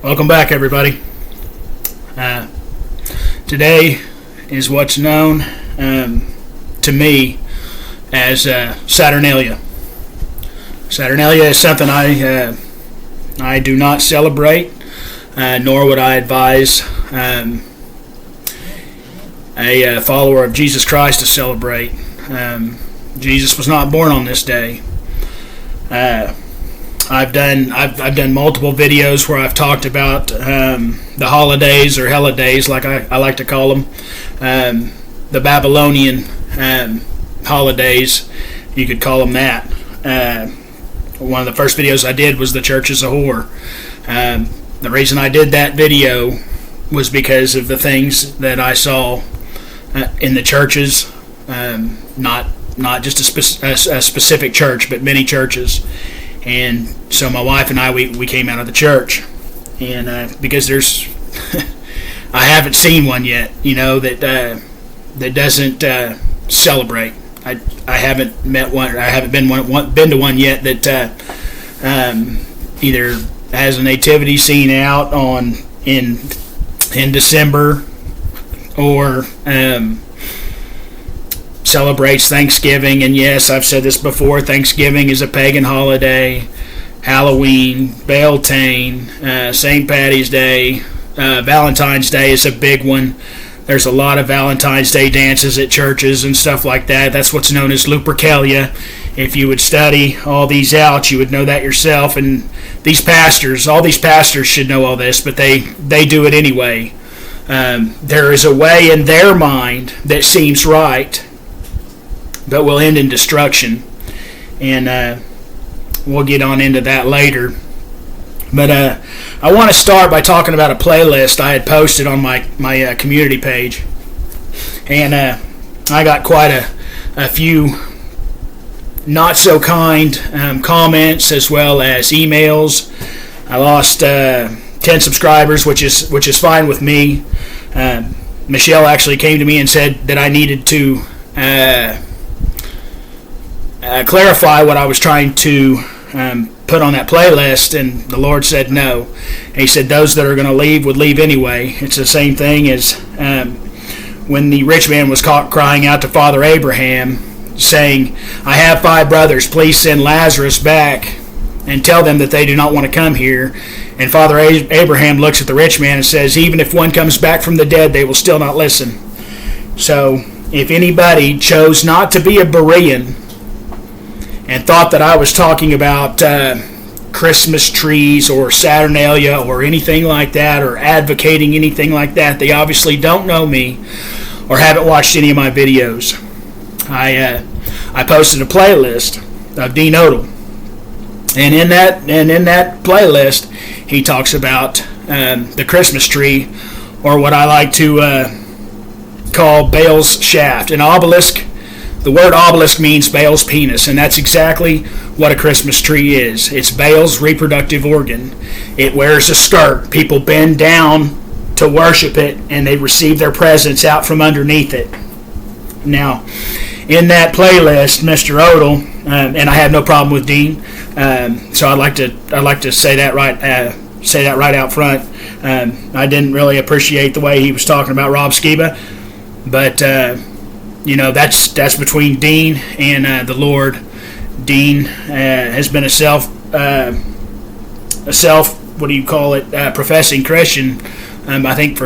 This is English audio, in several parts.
Welcome back, everybody. Today is what's known to me as Saturnalia. Saturnalia is something I do not celebrate, nor would I advise a follower of Jesus Christ to celebrate. Jesus was not born on this day. I've done multiple videos where I've talked about the holidays or holidays, like I like to call them, the Babylonian holidays. You could call them that. One of the first videos I did was the church is a whore. The reason I did that video was because of the things that I saw in the churches, not just a specific church, but many churches. And so my wife and I, we came out of the church, and because there's, I haven't seen one yet, that doesn't celebrate. I haven't met one. I haven't been to one yet that either has a nativity scene out in December or celebrates Thanksgiving. And yes, I've said this before, Thanksgiving is a pagan holiday. Halloween, Beltane, St. Patty's Day, Valentine's Day is a big one. There's a lot of Valentine's Day dances at churches and stuff like that. That's what's known as Lupercalia. If you would study all these out, you would know that yourself. And all these pastors should know all this, but they do it anyway. There is a way in their mind that seems right, but will end in destruction. And we'll get on into that later. But I want to start by talking about a playlist I had posted on my community page. And I got quite a few not so kind comments as well as emails. I lost 10 subscribers, which is fine with me. Michelle actually came to me and said that I needed to clarify what I was trying to put on that playlist, and the Lord said no. He said those that are going to leave would leave anyway. It's the same thing as when the rich man was caught crying out to Father Abraham, saying, I have 5 brothers, please send Lazarus back and tell them that they do not want to come here. And Father Abraham looks at the rich man and says, even if one comes back from the dead, they will still not listen. So if anybody chose not to be a Berean and thought that I was talking about Christmas trees or Saturnalia or anything like that, or advocating anything like that, they obviously don't know me or haven't watched any of my videos. I posted a playlist of Dean Odle, and in that playlist he talks about the Christmas tree, or what I like to call Baal's shaft. An obelisk. The word obelisk means Baal's penis, and that's exactly what a Christmas tree is. It's Baal's reproductive organ. It wears a skirt. People bend down to worship it, and they receive their presents out from underneath it. Now, in that playlist, Mr. Odle, and I have no problem with Dean, so I'd like to say that right out front. I didn't really appreciate the way he was talking about Rob Skiba, but that's between Dean and the Lord. Dean has been a self professing Christian. I think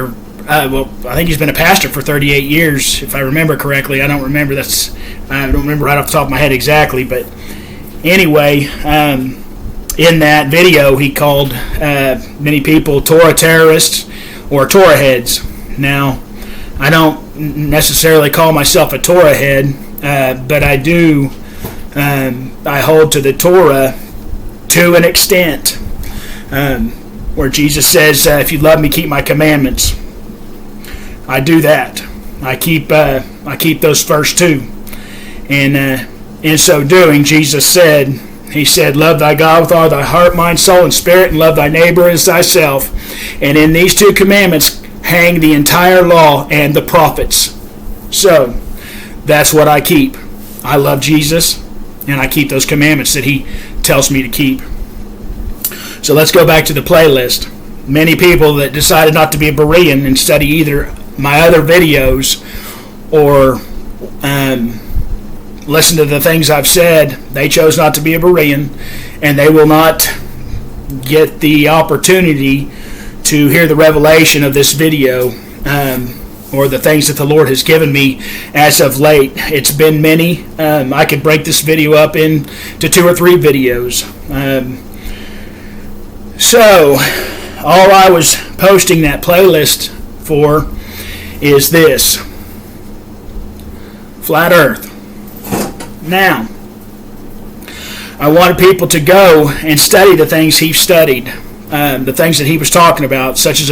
he's been a pastor for 38 years, if I remember correctly. I don't remember right off the top of my head exactly, but anyway, in that video he called many people Torah terrorists or Torah heads. Now, I don't necessarily call myself a Torah head, but I do. I hold to the Torah to an extent, where Jesus says, "If you love me, keep my commandments." I do that. I keep those first 2, and in so doing, Jesus said, He said, "Love thy God with all thy heart, mind, soul, and spirit, and love thy neighbor as thyself." And in these 2 commandments hang the entire law and the prophets. So that's what I keep. I love Jesus, and I keep those commandments that he tells me to keep. So let's go back to the playlist. many people that decided not to be a Berean and study either my other videos or listen to the things I've said. They chose not to be a Berean, and they will not get the opportunity to hear the revelation of this video or the things that the Lord has given me as of late. It's been many. I could break this video up into 2 or 3 videos. So, all I was posting that playlist for is this: Flat Earth. Now, I wanted people to go and study the things he studied, the things that he was talking about, such as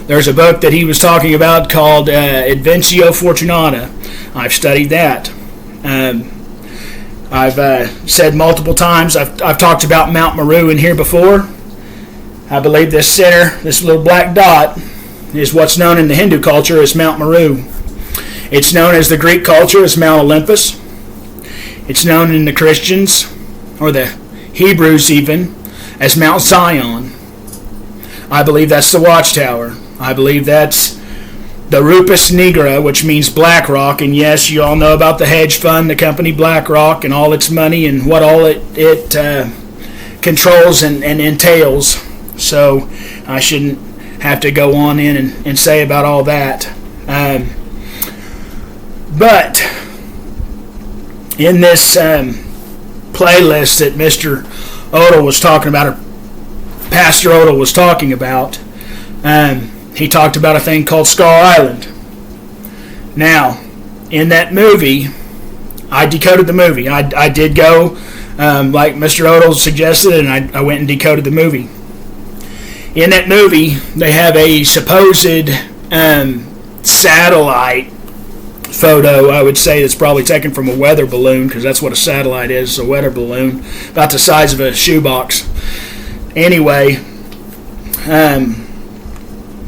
there's a book that he was talking about called Adventio Fortunata. I've studied that. I've said multiple times, I've talked about Mount Meru in here before. I believe this center, this little black dot, is what's known in the Hindu culture as Mount Meru. It's known as the Greek culture as Mount Olympus. It's known in the Christians, or the Hebrews even, as Mount Zion. I believe that's the Watchtower. I believe that's the Rupus Nigra, which means Black Rock. And yes, you all know about the hedge fund, the company BlackRock, and all its money and what all it controls and entails. So I shouldn't have to go on in and say about all that. But in this playlist that Mr. Odell was talking about, or Pastor Odell was talking about, he talked about a thing called Skull Island. Now, in that movie, I decoded the movie. I did go, like Mr. Odell suggested, and I went and decoded the movie. In that movie, they have a supposed satellite photo, I would say, that's probably taken from a weather balloon, because that's what a satellite is, a weather balloon, about the size of a shoebox. Anyway,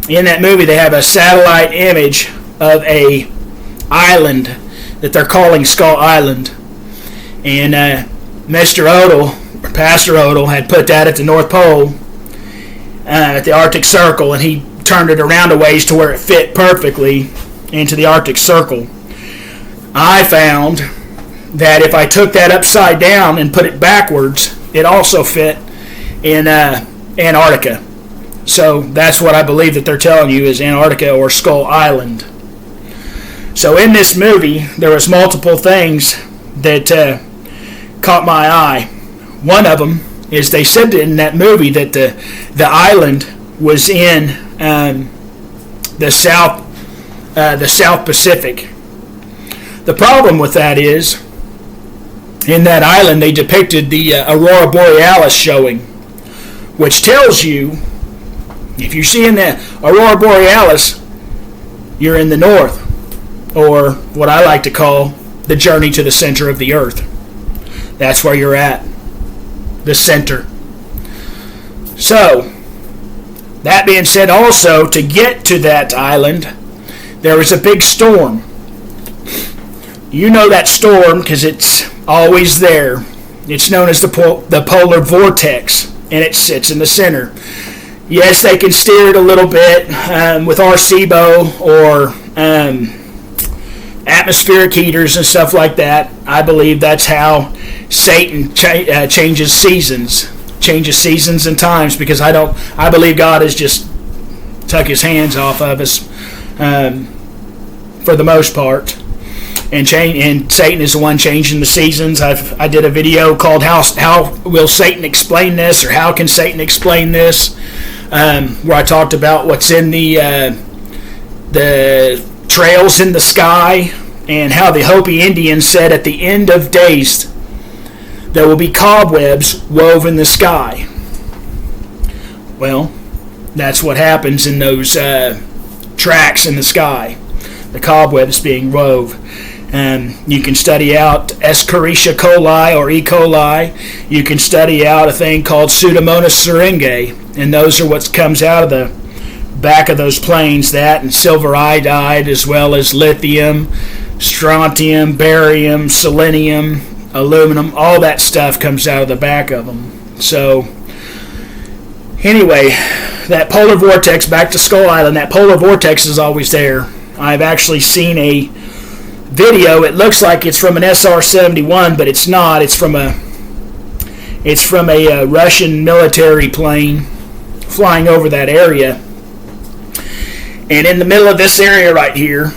in that movie, they have a satellite image of a island that they're calling Skull Island. And Mr. Odell, or Pastor Odell, had put that at the North Pole, at the Arctic Circle, and he turned it around a ways to where it fit perfectly into the Arctic Circle. I found that if I took that upside down and put it backwards, it also fit in Antarctica. So that's what I believe that they're telling you is Antarctica or Skull Island. So in this movie, there was multiple things that caught my eye. One of them is they said in that movie that the island was in the South Pacific. The problem with that is, in that island they depicted the Aurora Borealis showing, which tells you, if you're seeing the Aurora Borealis, you're in the north, or what I like to call the journey to the center of the earth. That's where you're at, the center. So, that being said, also, to get to that island, there was a big storm. You know that storm because it's always there. It's known as the polar vortex, and it sits in the center. Yes, they can steer it a little bit with Arecibo or atmospheric heaters and stuff like that. I believe that's how Satan changes seasons and times, because I believe God has just took his hands off of us for the most part, and Satan is the one changing the seasons. I did a video called how will Satan explain this, or how can Satan explain this, where I talked about what's in the trails in the sky, and how the Hopi Indians said at the end of days there will be cobwebs woven in the sky. Well, that's what happens in those tracks in the sky, the cobwebs being wove. You can study out Escherichia coli or E. coli. You can study out a thing called Pseudomonas syringae, and those are what comes out of the back of those planes, that and silver iodide, as well as lithium, strontium, barium, selenium, aluminum. All that stuff comes out of the back of them. So, anyway, that polar vortex, back to Skull Island, that polar vortex is always there. I've actually seen a video. It looks like it's from an SR-71, but it's not. It's from a Russian military plane flying over that area. And in the middle of this area right here,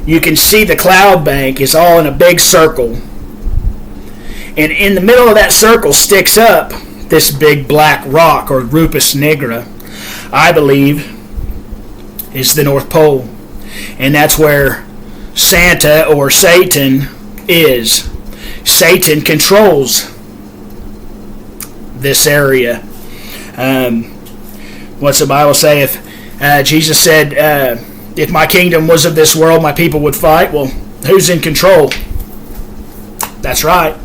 you can see the cloud bank is all in a big circle. And in the middle of that circle sticks up this big black rock, or Rupus nigra, I believe is the North Pole. And that's where Santa, or Satan, is. Satan controls this area. What's the Bible say? If Jesus said, if my kingdom was of this world, my people would fight. Well, who's in control? That's right.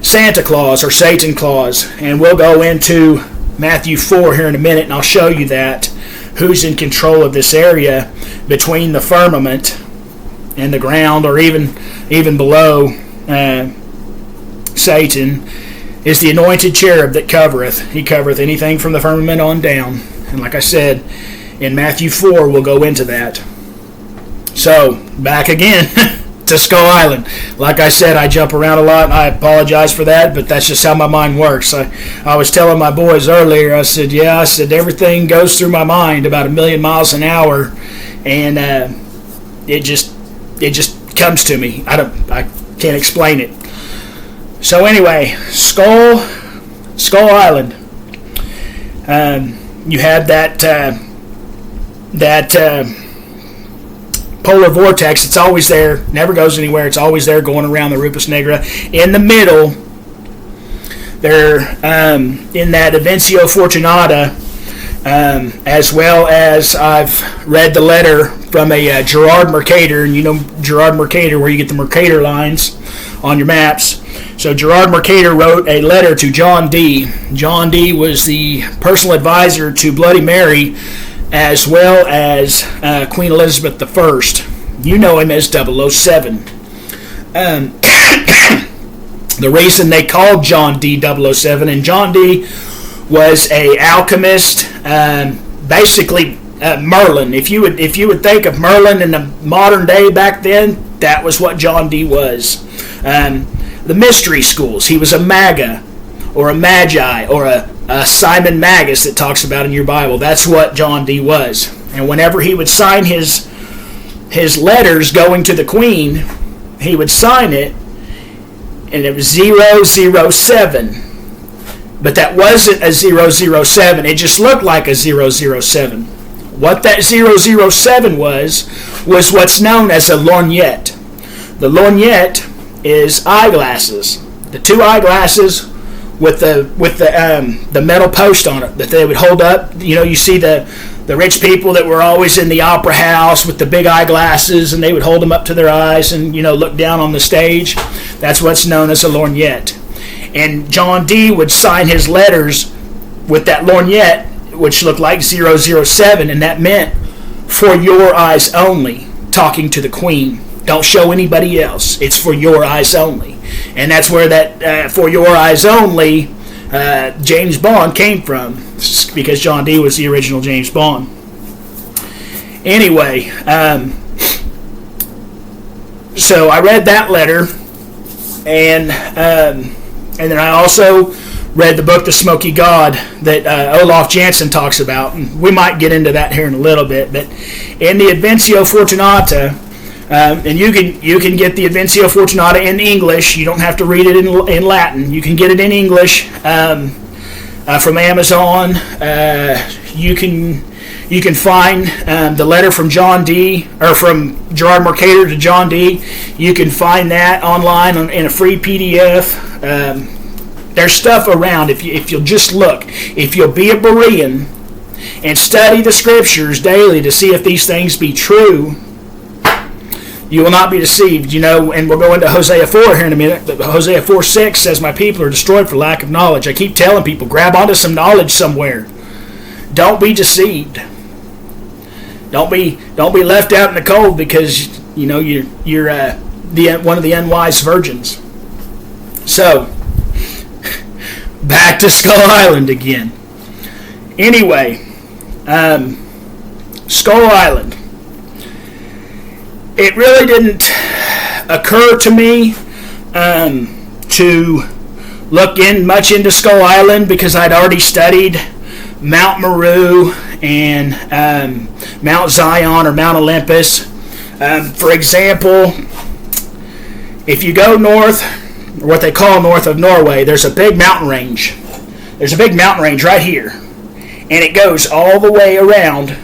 Santa Claus, or Satan Claus. And we'll go into Matthew 4 here in a minute, and I'll show you that. Who's in control of this area between the firmament and the ground, or even below Satan, is the anointed cherub that covereth. He covereth anything from the firmament on down. And like I said, in Matthew 4, we'll go into that. So, back again to Skull Island. Like I said, I jump around a lot, and I apologize for that, but that's just how my mind works. I was telling my boys earlier, I said, everything goes through my mind about 1,000,000 miles an hour, and it just comes to me. I can't explain it. So anyway, Skull Island. You had that polar vortex. It's always there, never goes anywhere. It's always there, going around the Rupus nigra. In the middle, there, in that Invencio Fortunata, as well as I've read the letter from a Gerard Mercator, and you know Gerard Mercator, where you get the Mercator lines on your maps. So Gerard Mercator wrote a letter to John Dee. John Dee was the personal advisor to Bloody Mary, as well as Queen Elizabeth I. You know him as 007. The reason they called John Dee 007, and John Dee was a alchemist, basically Merlin. If you would think of Merlin in the modern day back then, that was what John Dee was. The mystery schools. He was a maga, or a magi, or a Simon Magus that talks about in your Bible. That's what John Dee was. And whenever he would sign his letters going to the Queen, he would sign it, and it was 007. But that wasn't a 007. It just looked like a 007. What that 007 was what's known as a lorgnette. The lorgnette is eyeglasses. The two eyeglasses with the metal post on it that they would hold up. You know, you see the rich people that were always in the opera house with the big eyeglasses, and they would hold them up to their eyes and, you know, look down on the stage. That's what's known as a lorgnette. And John Dee would sign his letters with that lorgnette, which looked like 007, and that meant for your eyes only, talking to the Queen. Don't show anybody else. It's for your eyes only. And that's where that for your eyes only James Bond came from, because John Dee was the original James Bond. Anyway, so I read that letter, and then I also read the book The Smoky God that Olaf Jansen talks about. And we might get into that here in a little bit, but in the Invencio Fortunata, and you can get the Invencio Fortunata in English. You don't have to read it in Latin. You can get it in English from Amazon. You can find the letter from John Dee, or from Gerard Mercator to John Dee. You can find that online in a free PDF. There's stuff around if you'll just look. If you'll be a Berean and study the Scriptures daily to see if these things be true, you will not be deceived. You know, and we'll go into Hosea 4 here in a minute, but Hosea 4:6 says, "My people are destroyed for lack of knowledge." I keep telling people, grab onto some knowledge somewhere. Don't be deceived. Don't be left out in the cold because you know you're one of the unwise virgins. So back to Skull Island again. Anyway, Skull Island. It really didn't occur to me to look much into Skull Island because I'd already studied Mount Meru and Mount Zion or Mount Olympus. For example, if you go north, or what they call north of Norway, there's a big mountain range. There's a big mountain range right here, and it goes all the way around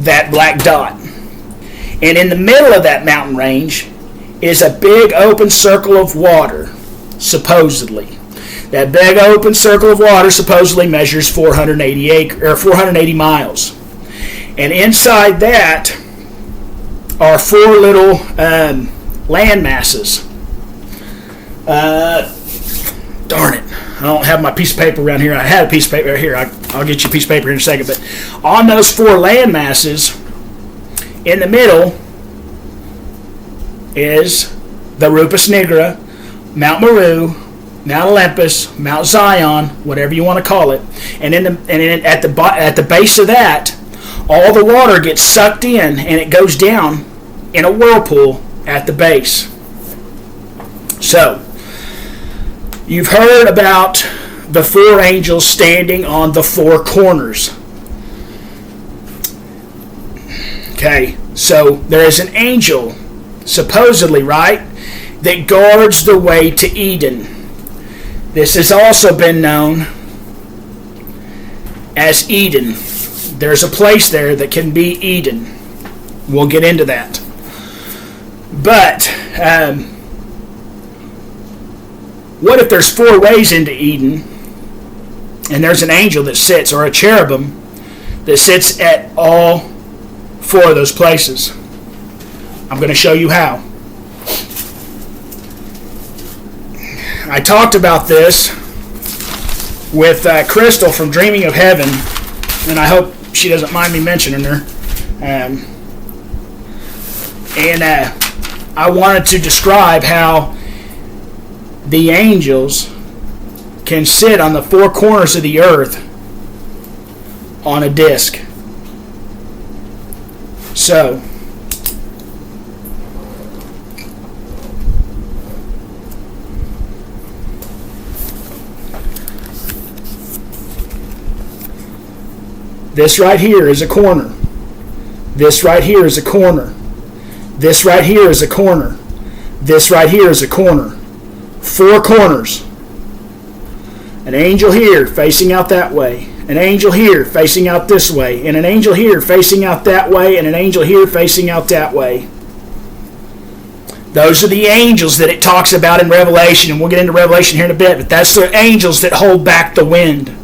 that black dot. And in the middle of that mountain range is a big open circle of water, supposedly. That big open circle of water supposedly measures 480 miles. And inside that are four little land masses. Darn it. I don't have my piece of paper around here. I had a piece of paper right here. I'll get you a piece of paper in a second. But on those four land masses, in the middle is the Rupes Nigra, Mount Meru, Mount Olympus, Mount Zion, whatever you want to call it. And at the base of that, all the water gets sucked in and it goes down in a whirlpool at the base. So, you've heard about the four angels standing on the four corners. Okay, so there is an angel, supposedly, right, that guards the way to Eden. This has also been known as Eden. There's a place there that can be Eden. We'll get into that. But, what if there's four ways into Eden, and there's an angel that sits, or a cherubim, that sits at all four of those places? I'm going to show you how. I talked about this with Crystal from Dreaming of Heaven, and I hope she doesn't mind me mentioning her. I wanted to describe how the angels can sit on the four corners of the earth on a disc. So, this right here is a corner. This right here is a corner. This right here is a corner. This right here is a corner. Four corners. An angel here facing out that way. An angel here facing out this way. And an angel here facing out that way. And an angel here facing out that way. Those are the angels that it talks about in Revelation. And we'll get into Revelation here in a bit. But that's the angels that hold back the wind.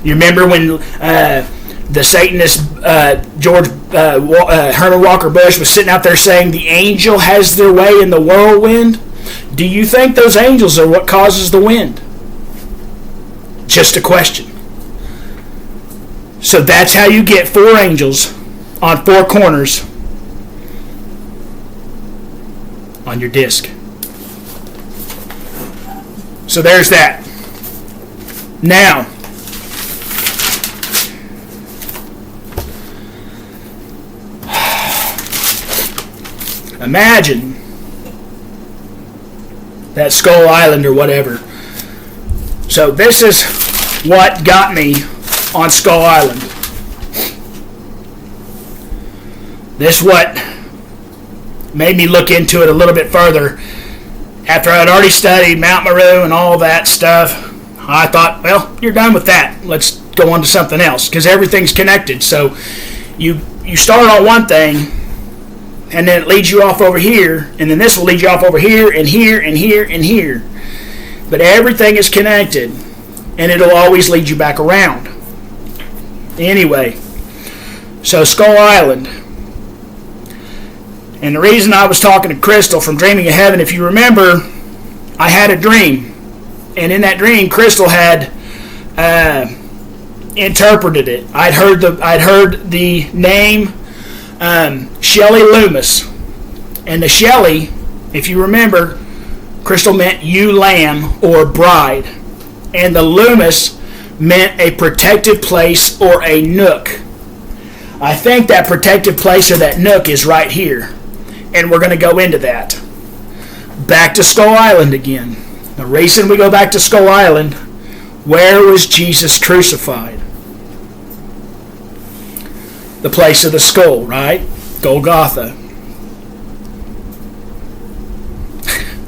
You remember when the Satanist Herman Walker Bush was sitting out there saying the angel has their way in the whirlwind? Do you think those angels are what causes the wind? Just a question. So that's how you get four angels on four corners on your disc. So there's that. Now, imagine that Skull Island or whatever. So this is what got me on Skull Island. This what made me look into it a little bit further. After I'd already studied Mount Meru and all that stuff, I thought, well, you're done with that. Let's go on to something else, because everything's connected. So you start on one thing, and then it leads you off over here, and then this will lead you off over here, and here, and here, and here. But everything is connected, and it'll always lead you back around. Anyway, so Skull Island. And the reason I was talking to Crystal from Dreaming of Heaven, if you remember, I had a dream. And in that dream, Crystal had interpreted it. I'd heard the name Shelley Loomis. And the Shelley, if you remember, Crystal meant ewe lamb or bride. And the Loomis meant a protective place or a nook. I think that protective place or that nook is right here. And we're going to go into that. Back to Skull Island again. The reason we go back to Skull Island, where was Jesus crucified? The place of the skull, right? Golgotha.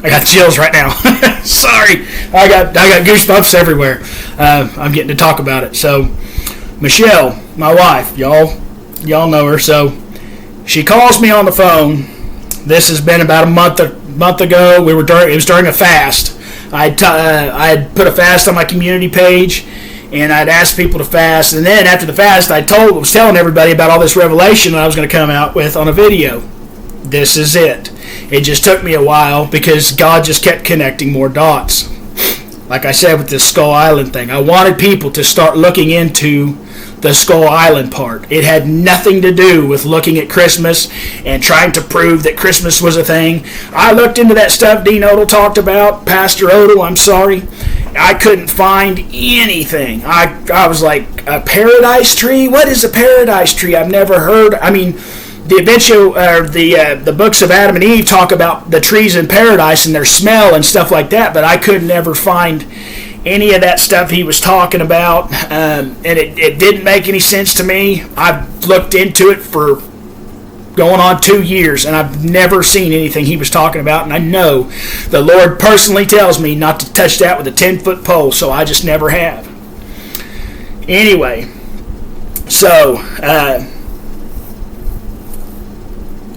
I got chills right now. Sorry. I got goosebumps everywhere. I'm getting to talk about it. So, Michelle, my wife, y'all know her. So, she calls me on the phone. This has been about a month ago. It was during a fast. I had put a fast on my community page, and I'd asked people to fast. And then after the fast, I was telling everybody about all this revelation that I was going to come out with on a video. This is it. It just took me a while because God just kept connecting more dots. Like I said with this Skull Island thing, I wanted people to start looking into the Skull Island part. It had nothing to do with looking at Christmas and trying to prove that Christmas was a thing. I looked into that stuff Dean Odell talked about, Pastor Odell, I'm sorry. I couldn't find anything. I was like, a paradise tree? What is a paradise tree? I've never heard. I mean, the books of Adam and Eve talk about the trees in paradise and their smell and stuff like that, but I could never find any of that stuff he was talking about, and it didn't make any sense to me. I've looked into it for going on 2 years, and I've never seen anything he was talking about, and I know the Lord personally tells me not to touch that with a 10-foot pole, so I just never have. Anyway, so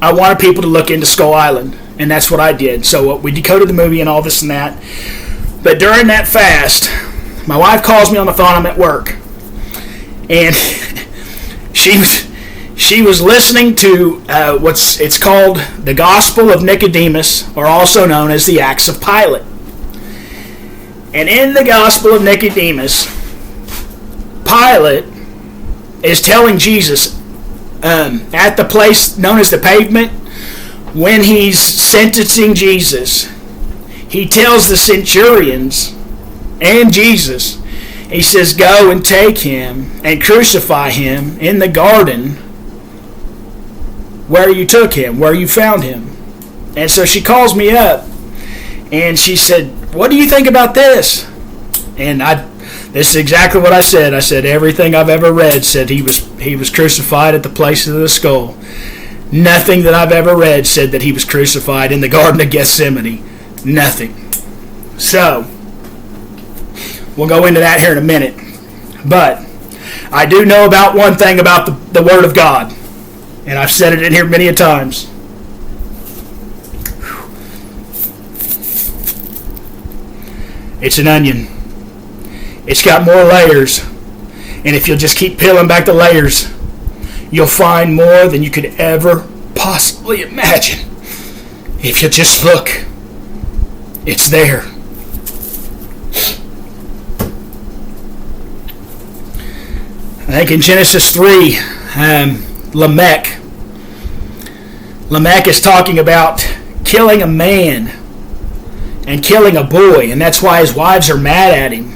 I wanted people to look into Skull Island, and that's what I did. So we decoded the movie and all this and that. But during that fast, my wife calls me on the phone. I'm at work, and she was listening to it's called the Gospel of Nicodemus, or also known as the Acts of Pilate. And in the Gospel of Nicodemus, Pilate is telling Jesus at the place known as the pavement, when he's sentencing Jesus, he tells the centurions and Jesus, he says, go and take him and crucify him in the garden where you took him, where you found him. And so she calls me up and she said, what do you think about this? And this is exactly what I said. I said, everything I've ever read said he was crucified at the place of the skull. Nothing that I've ever read said that he was crucified in the Garden of Gethsemane. Nothing. So, we'll go into that here in a minute. But I do know about one thing about the Word of God. And I've said it in here many a times. It's an onion. It's got more layers. And if you'll just keep peeling back the layers, you'll find more than you could ever possibly imagine. If you just look, it's there. I think in Genesis 3, Lamech is talking about killing a man and killing a boy, and that's why his wives are mad at him.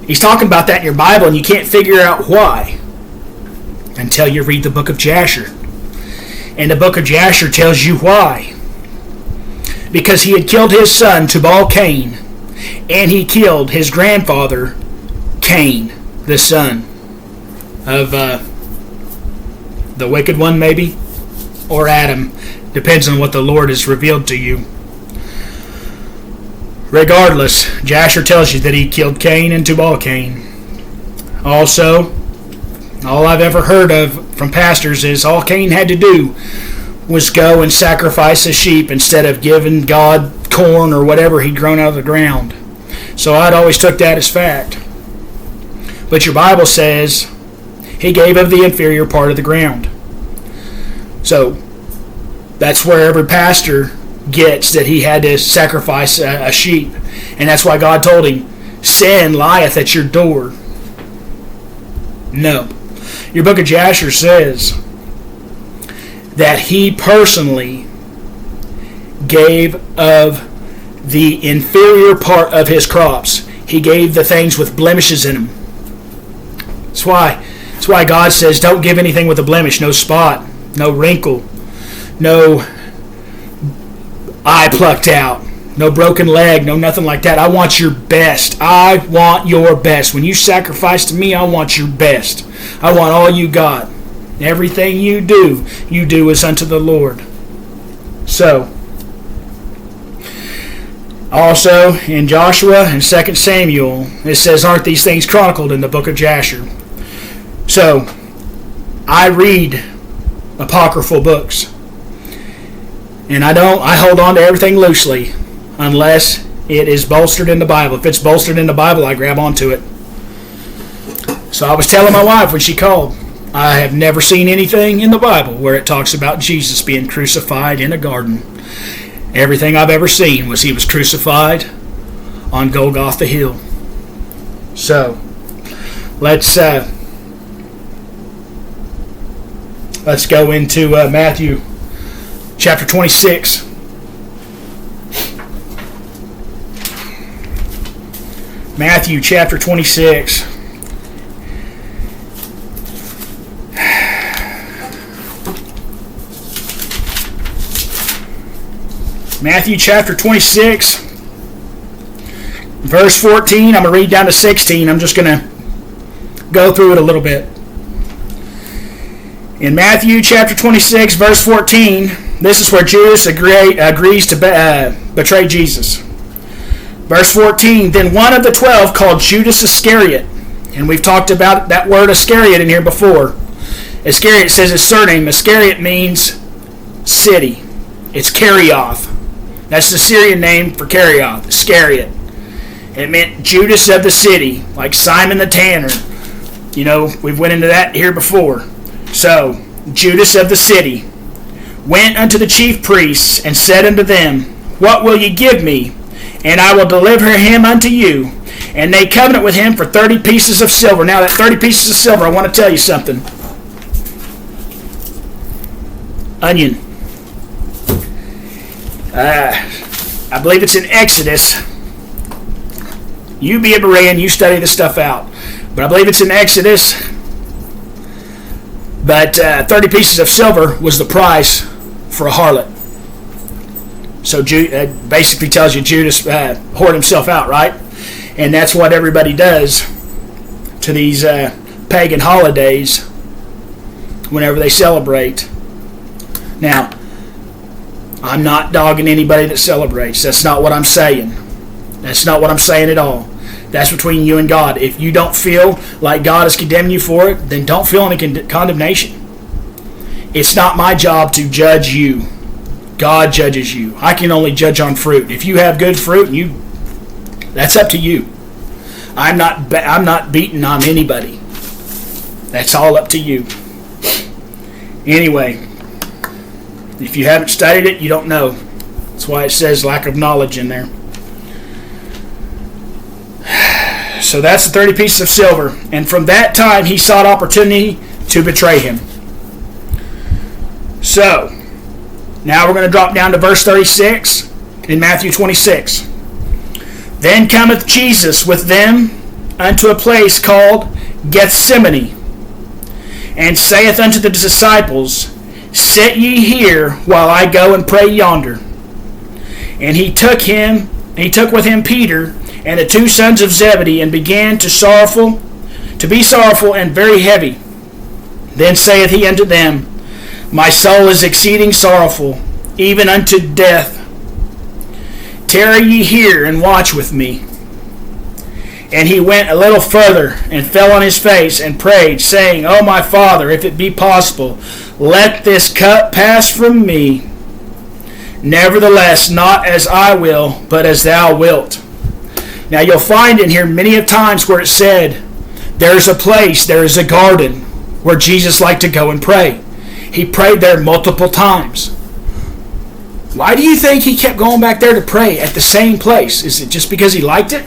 He's talking about that in your Bible, and you can't figure out why until you read the book of Jasher. And the book of Jasher tells you why. Because he had killed his son, Tubal-Cain, and he killed his grandfather, Cain, the son of the wicked one, maybe, or Adam. Depends on what the Lord has revealed to you. Regardless, Jasher tells you that he killed Cain and Tubal-Cain. Also, all I've ever heard of from pastors is all Cain had to do was go and sacrifice a sheep instead of giving God corn or whatever he'd grown out of the ground. So I'd always took that as fact. But your Bible says he gave of the inferior part of the ground. So that's where every pastor gets that he had to sacrifice a sheep. And that's why God told him, sin lieth at your door. No. Your book of Jasher says that he personally gave of the inferior part of his crops. He gave the things with blemishes in them. That's why God says, don't give anything with a blemish, no spot, no wrinkle, no eye plucked out, no broken leg, no nothing like that. I want your best. I want your best. When you sacrifice to me, I want your best. I want all you got. Everything you do as unto the Lord. So, also in Joshua and 2 Samuel, it says, aren't these things chronicled in the book of Jasher? So, I read apocryphal books. And I hold on to everything loosely unless it is bolstered in the Bible. If it's bolstered in the Bible, I grab onto it. So I was telling my wife when she called, I have never seen anything in the Bible where it talks about Jesus being crucified in a garden. Everything I've ever seen was he was crucified on Golgotha Hill. So, let's go into Matthew chapter 26. Matthew chapter 26. Matthew chapter 26, verse 14. I'm going to read down to 16. I'm just going to go through it a little bit. In Matthew chapter 26, verse 14, this is where Judas agrees to betray Jesus. Verse 14, then one of the 12 called Judas Iscariot. And we've talked about that word Iscariot in here before. Iscariot says his surname. Iscariot means city. It's Kerioth. That's the Syrian name for Kerioth, Iscariot. It meant Judas of the city, like Simon the tanner. You know, we've went into that here before. So, Judas of the city went unto the chief priests and said unto them, what will ye give me? And I will deliver him unto you. And they covenant with him for 30 pieces of silver. Now that 30 pieces of silver, I want to tell you something. Onion. I believe it's in Exodus. You be a Berean, you study this stuff out. But I believe it's in Exodus. But 30 pieces of silver was the price for a harlot. So basically tells you Judas whored himself out, right? And that's what everybody does to these pagan holidays whenever they celebrate. Now, I'm not dogging anybody that celebrates. That's not what I'm saying. That's not what I'm saying at all. That's between you and God. If you don't feel like God is condemning you for it, then don't feel any condemnation. It's not my job to judge you. God judges you. I can only judge on fruit. If you have good fruit, that's up to you. I'm not beating on anybody. That's all up to you. Anyway, if you haven't studied it, you don't know. That's why it says lack of knowledge in there. So that's the 30 pieces of silver. And from that time, he sought opportunity to betray him. So, now we're going to drop down to verse 36 in Matthew 26. Then cometh Jesus with them unto a place called Gethsemane, and saith unto the disciples, sit ye here while I go and pray yonder. And he took with him Peter and the two sons of Zebedee, and began to be sorrowful and very heavy. Then saith he unto them, my soul is exceeding sorrowful, even unto death. Tarry ye here and watch with me. And he went a little further and fell on his face and prayed, saying, O my Father, if it be possible, let this cup pass from me. Nevertheless, not as I will, but as thou wilt. Now you'll find in here many of times where it said, there's a place, there is a garden where Jesus liked to go and pray. He prayed there multiple times. Why do you think he kept going back there to pray at the same place? Is it just because he liked it?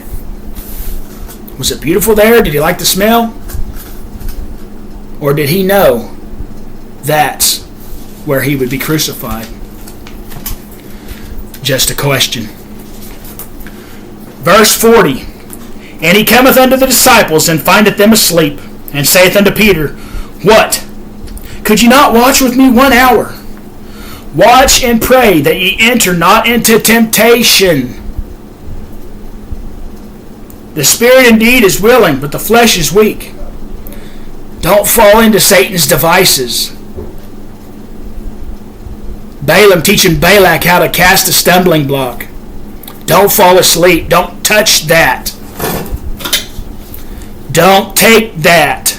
Was it beautiful there? Did he like the smell? Or did he know that's where he would be crucified? Just a question. Verse 40. And he cometh unto the disciples, and findeth them asleep, and saith unto Peter, What? Could ye not watch with me 1 hour? Watch and pray that ye enter not into temptation. The spirit indeed is willing, but the flesh is weak. Don't fall into Satan's devices. Balaam teaching Balak how to cast a stumbling block. Don't fall asleep. Don't touch that. Don't take that.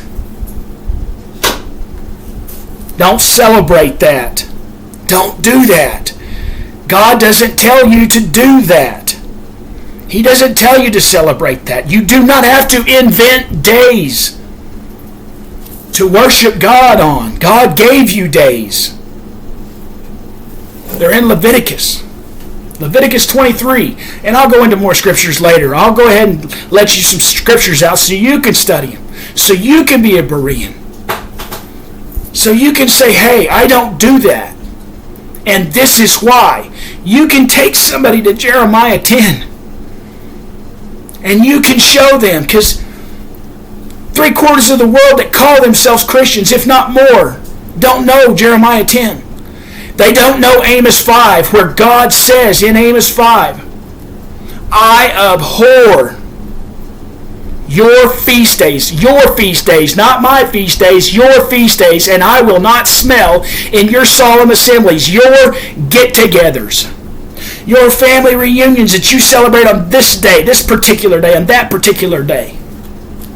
Don't celebrate that. Don't do that. God doesn't tell you to do that. He doesn't tell you to celebrate that. You do not have to invent days to worship God on. God gave you days. They're in Leviticus. Leviticus 23. And I'll go into more scriptures later. I'll go ahead and let you some scriptures out so you can study them. So you can be a Berean. So you can say, hey, I don't do that. And this is why. You can take somebody to Jeremiah 10. And you can show them. Because 3/4 of the world that call themselves Christians, if not more, don't know Jeremiah 10. They don't know Amos 5, where God says in Amos 5, I abhor your feast days, not my feast days, your feast days, and I will not smell in your solemn assemblies, your get-togethers, your family reunions that you celebrate on this day, this particular day, on that particular day.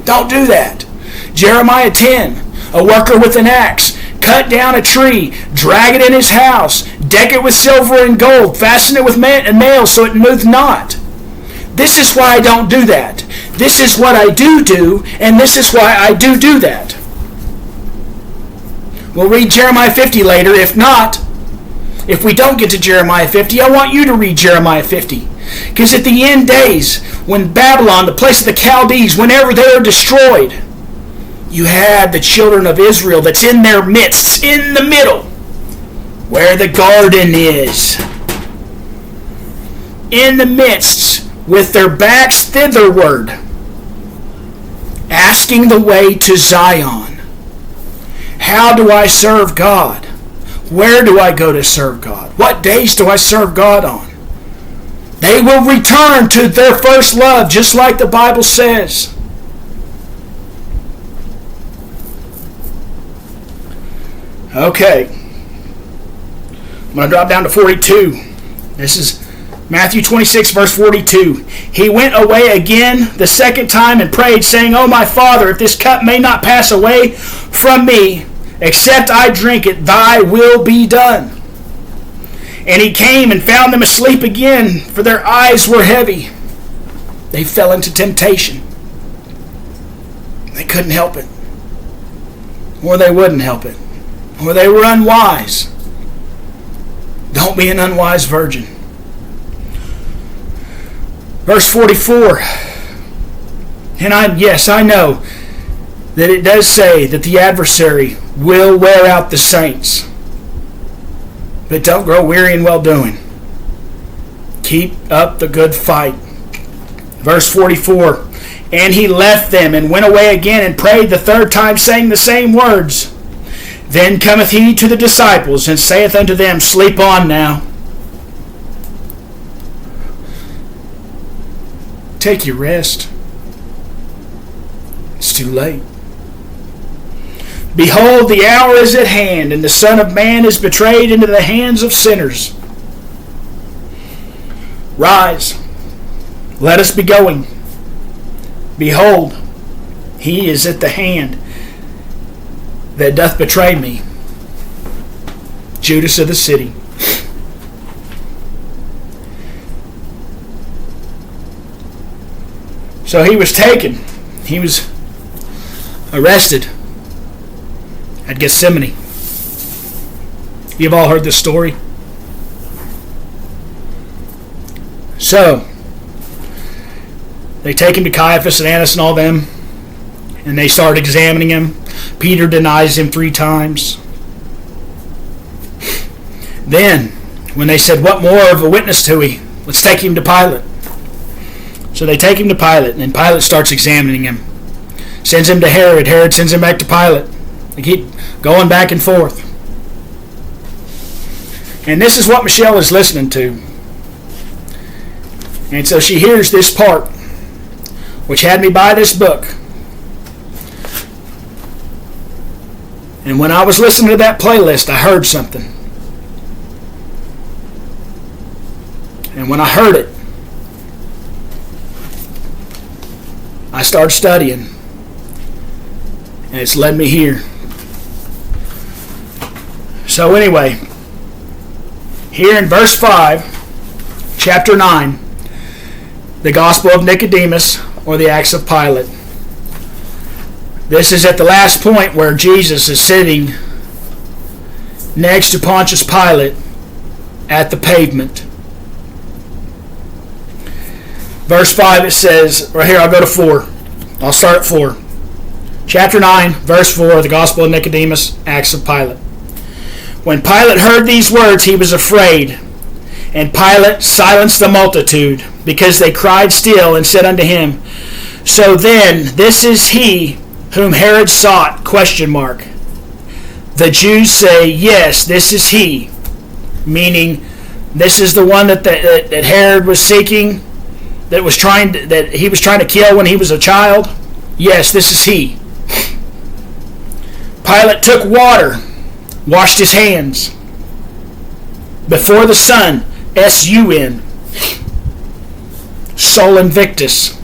Don't do that. Jeremiah 10, a worker with an axe, cut down a tree, drag it in his house, deck it with silver and gold, fasten it with nails so it moveth not. This is why I don't do that. This is what I do, and this is why I do that. We'll read Jeremiah 50 later. If not, if we don't get to Jeremiah 50, I want you to read Jeremiah 50. Because at the end days, when Babylon, the place of the Chaldees, whenever they are destroyed, you have the children of Israel that's in their midst, in the middle, where the garden is. In the midst, with their backs thitherward, asking the way to Zion. How do I serve God? Where do I go to serve God? What days do I serve God on? They will return to their first love, just like the Bible says. Okay. I'm going to drop down to 42. This is Matthew 26, verse 42. He went away again the second time and prayed, saying, O my Father, if this cup may not pass away from me, except I drink it, thy will be done. And he came and found them asleep again, for their eyes were heavy. They fell into temptation. They couldn't help it. Or they wouldn't help it. Or they were unwise. Don't be an unwise virgin. Verse 44. And I know that it does say that the adversary will wear out the saints. But don't grow weary in well-doing. Keep up the good fight. Verse 44. And he left them and went away again and prayed the third time, saying the same words. Then cometh he to the disciples and saith unto them, Sleep on now. Take your rest. It's too late. Behold, the hour is at hand, and the Son of Man is betrayed into the hands of sinners. Rise, let us be going. Behold, he is at the hand that doth betray me. Judas of the city. So he was taken. He was arrested at Gethsemane. You've all heard this story. So, they take him to Caiaphas and Annas and all them, and they start examining him. Peter denies him 3 times. Then, when they said, what more of a witness do we? Let's take him to Pilate. So they take him to Pilate, and Pilate starts examining him. Sends him to Herod. Herod sends him back to Pilate. They keep going back and forth. And this is what Michelle is listening to. And so she hears this part, which had me buy this book. And when I was listening to that playlist, I heard something. And when I heard it, I started studying. And it's led me here. So anyway, here in verse 5, chapter 9, the Gospel of Nicodemus, or the Acts of Pilate. This is at the last point where Jesus is sitting next to Pontius Pilate at the pavement. Verse 5, it says, right here, I'll go to 4. I'll start at 4. Chapter 9, verse 4, the Gospel of Nicodemus, Acts of Pilate. When Pilate heard these words, he was afraid. And Pilate silenced the multitude, because they cried still, and said unto him, So then, this is he whom Herod sought, ? The Jews say, Yes, this is he. Meaning, this is the one that Herod was seeking, that he was trying to kill when he was a child. Yes, this is he. Pilate took water, washed his hands before the sun, S-U-N, Sol Invictus,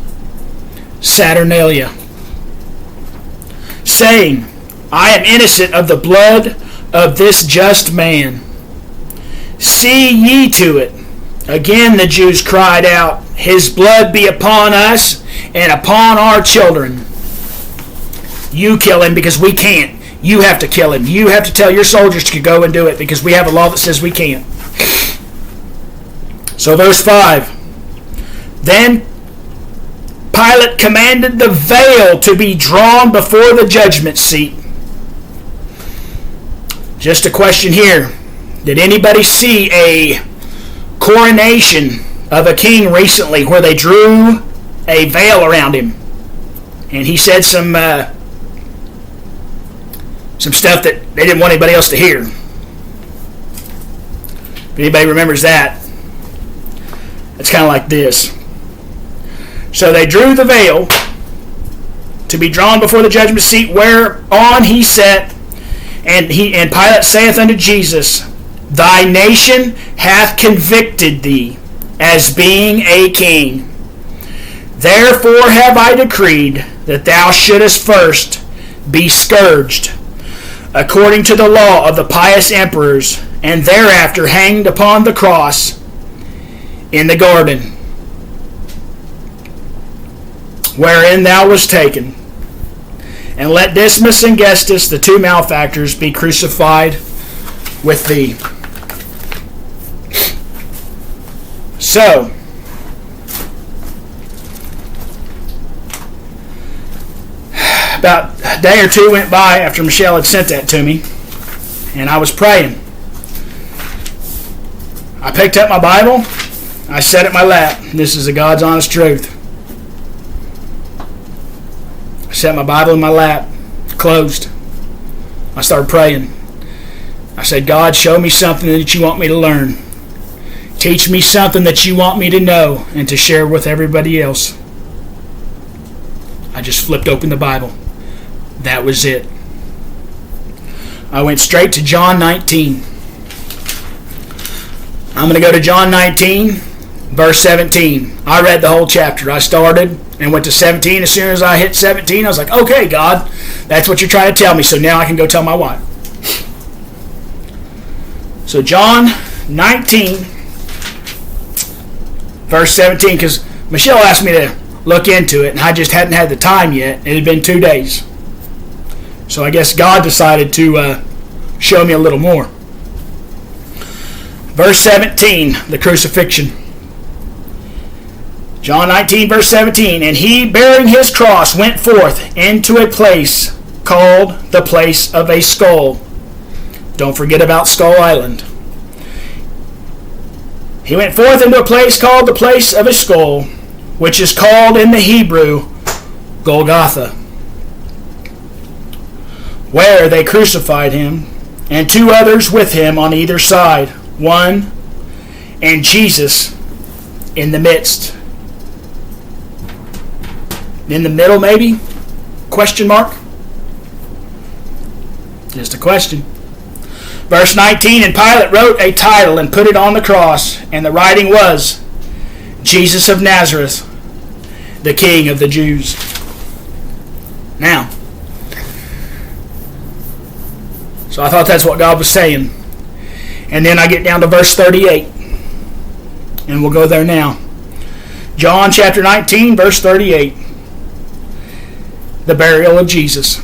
Saturnalia, saying, I am innocent of the blood of this just man. See ye to it. Again the Jews cried out, His blood be upon us and upon our children. You kill him because we can't. You have to kill him. You have to tell your soldiers to go and do it because we have a law that says we can't. So verse 5. Then Pilate commanded the veil to be drawn before the judgment seat. Just a question here. Did anybody see a coronation of a king recently where they drew a veil around him? And he said some stuff that they didn't want anybody else to hear. If anybody remembers that, it's kind of like this. So they drew the veil to be drawn before the judgment seat, whereon he sat, and Pilate saith unto Jesus, Thy nation hath convicted thee as being a king. Therefore have I decreed that thou shouldest first be scourged, according to the law of the pious emperors, and thereafter hanged upon the cross in the garden, wherein thou wast taken. And let Dismas and Gestas, the two malefactors, be crucified with thee. So, about a day or two went by after Michelle had sent that to me, and I was praying. I picked up my Bible, I set it in my lap. This is the God's honest truth. I set my Bible in my lap, closed. I started praying. I said, God, show me something that you want me to learn. Teach me something that you want me to know and to share with everybody else. I just flipped open the Bible. That was it. I went straight to John 19. I'm going to go to John 19, verse 17. I read the whole chapter. I started and went to 17. As soon as I hit 17, I was like, okay, God, that's what you're trying to tell me, so now I can go tell my wife. So John 19, verse 17, because Michelle asked me to look into it, and I just hadn't had the time yet. It had been 2 days. So I guess God decided to show me a little more. Verse 17, the crucifixion. John 19, verse 17. And he, bearing his cross, went forth into a place called the place of a skull. Don't forget about Skull Island. He went forth into a place called the place of a skull, which is called in the Hebrew Golgotha, where they crucified him, and two others with him on either side, one and Jesus in the midst. In the middle, maybe? Question mark? Just a question. Verse 19, and Pilate wrote a title and put it on the cross, and the writing was, Jesus of Nazareth, the King of the Jews. Now, so I thought that's what God was saying. And then I get down to verse 38. And we'll go there now. John chapter 19, verse 38. The burial of Jesus.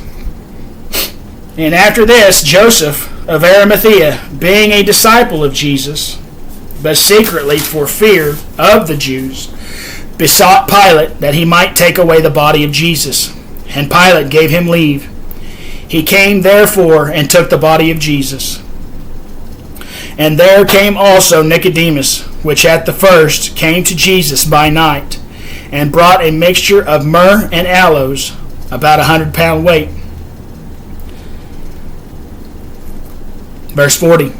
And after this, Joseph of Arimathea, being a disciple of Jesus, but secretly for fear of the Jews, besought Pilate that he might take away the body of Jesus. And Pilate gave him leave. He came therefore and took the body of Jesus. And there came also Nicodemus, which at the first came to Jesus by night, and brought a mixture of myrrh and aloes, about 100-pound weight. Verse 40.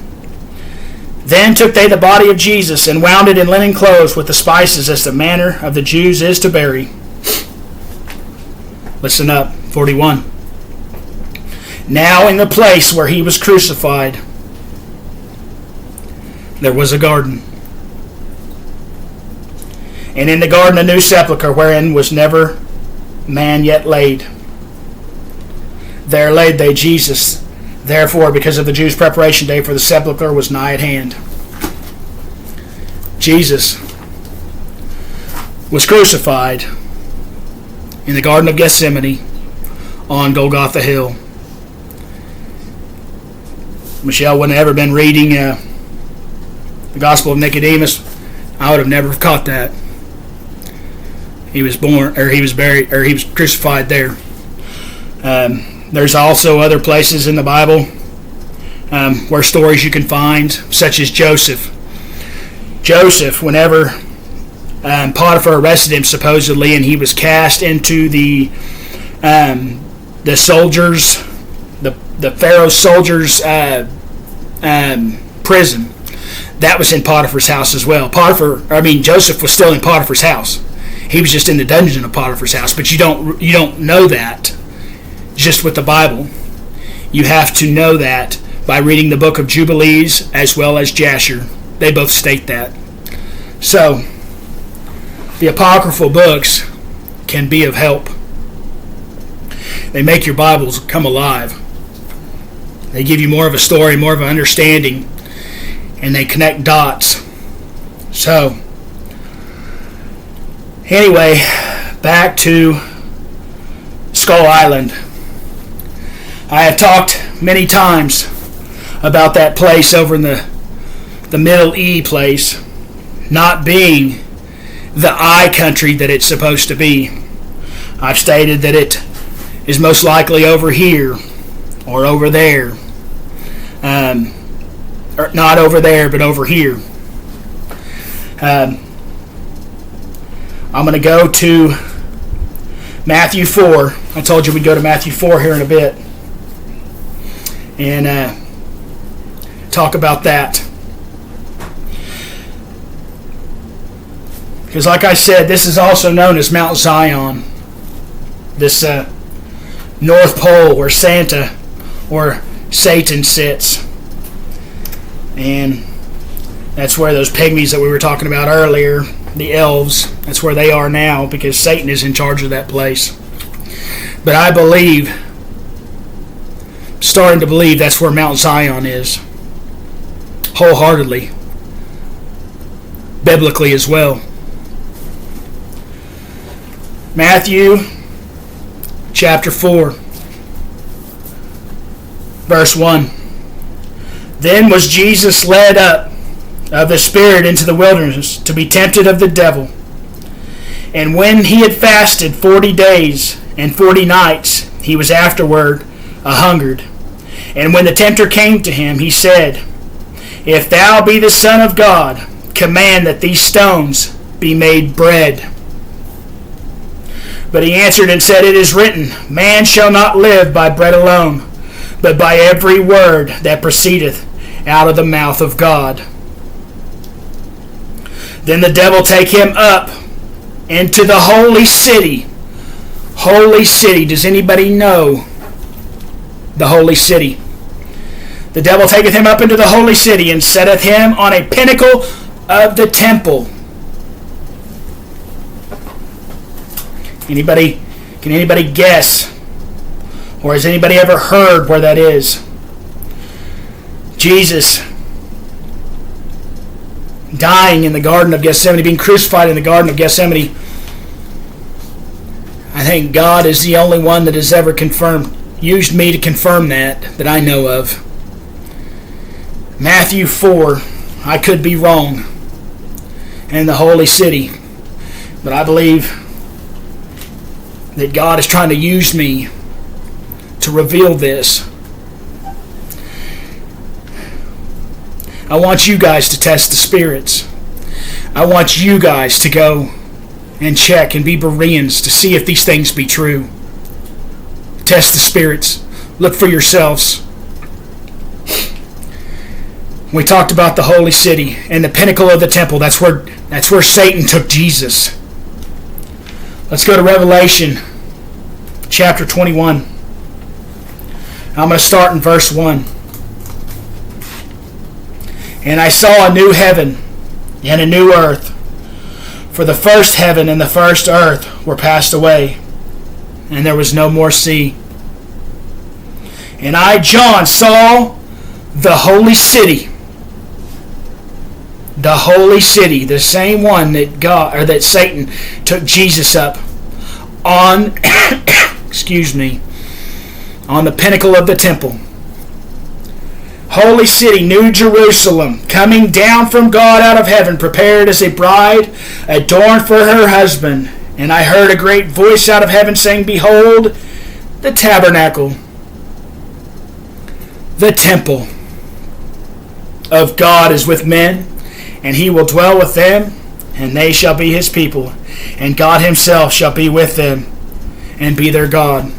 Then took they the body of Jesus, and wound it in linen clothes with the spices, as the manner of the Jews is to bury. Listen up. 41. Now in the place where he was crucified, there was a garden. And in the garden a new sepulchre, wherein was never man yet laid. There laid they Jesus. Therefore, because of the Jews' preparation day, for the sepulchre was nigh at hand. Jesus was crucified in the Garden of Gethsemane on Golgotha Hill. Michelle wouldn't have ever been reading the Gospel of Nicodemus. I would have never caught that. He was born, or he was buried, or he was crucified there. There's also other places in the Bible where stories you can find, such as Joseph. Joseph, whenever Potiphar arrested him supposedly, and he was cast into the soldiers, the Pharaoh's soldiers' prison. That was in Potiphar's house as well. Joseph was still in Potiphar's house. He was just in the dungeon of Potiphar's house. But you don't know that just with the Bible. You have to know that by reading the book of Jubilees as well as Jasher. They both state that. So, the apocryphal books can be of help. They make your Bibles come alive. They give you more of a story, more of an understanding, and they connect dots. So, anyway, back to Skull Island. I have talked many times about that place over in the Middle E place not being the I country that it's supposed to be. I've stated that it is most likely over here or over there. Or not over there, but over here. I'm going to go to Matthew 4. I told you we'd go to Matthew 4 here in a bit. And talk about that. Because like I said, this is also known as Mount Zion. This North Pole where Santa or Satan sits. And that's where those pygmies that we were talking about earlier, the elves, that's where they are now because Satan is in charge of that place. But I believe, starting to believe, that's where Mount Zion is. Wholeheartedly. Biblically as well. Matthew chapter 4, verse 1. Then was Jesus led up of the Spirit into the wilderness to be tempted of the devil. And when he had fasted 40 days and 40 nights, he was afterward a-hungered. And when the tempter came to him, he said, If thou be the Son of God, command that these stones be made bread. But he answered and said, It is written, Man shall not live by bread alone, but by every word that proceedeth out of the mouth of God. Then the devil take him up into the holy city. Holy city. Does anybody know the holy city? The devil taketh him up into the holy city, and setteth him on a pinnacle of the temple. Can anybody guess? Or has anybody ever heard where that is? Jesus dying in the Garden of Gethsemane, being crucified in the Garden of Gethsemane. I think God is the only one that has ever used me to confirm that I know of. Matthew 4, I could be wrong, and the holy city. But I believe that God is trying to use me to reveal this. I want you guys to test the spirits. I want you guys to go and check and be Bereans to see if these things be true. Test the spirits. Look for yourselves. We talked about the holy city and the pinnacle of the temple. That's where Satan took Jesus. Let's go to Revelation chapter 21. I'm going to start in verse 1. And I saw a new heaven and a new earth. For the first heaven and the first earth were passed away, and there was no more sea. And I, John, saw the holy city. The holy city, the same one that Satan took Jesus up on, on the pinnacle of the temple. Holy city, New Jerusalem, coming down from God out of heaven, prepared as a bride, adorned for her husband. And I heard a great voice out of heaven saying, Behold, the tabernacle, the temple of God is with men, and he will dwell with them, and they shall be his people, and God himself shall be with them, and be their God.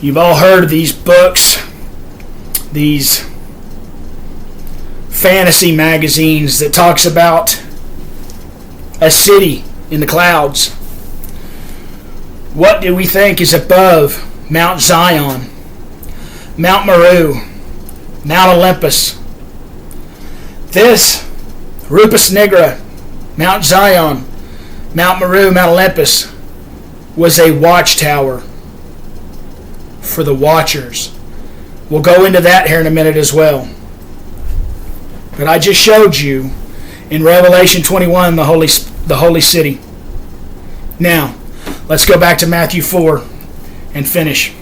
You've all heard of these books, these fantasy magazines that talks about a city in the clouds. What do we think is above Mount Zion, Mount Meru, Mount Olympus? This, Rupus Nigra, Mount Zion, Mount Meru, Mount Olympus, was a watchtower for the watchers. We'll go into that here in a minute as well. But I just showed you in Revelation 21 the holy city. Now, let's go back to Matthew 4 and finish.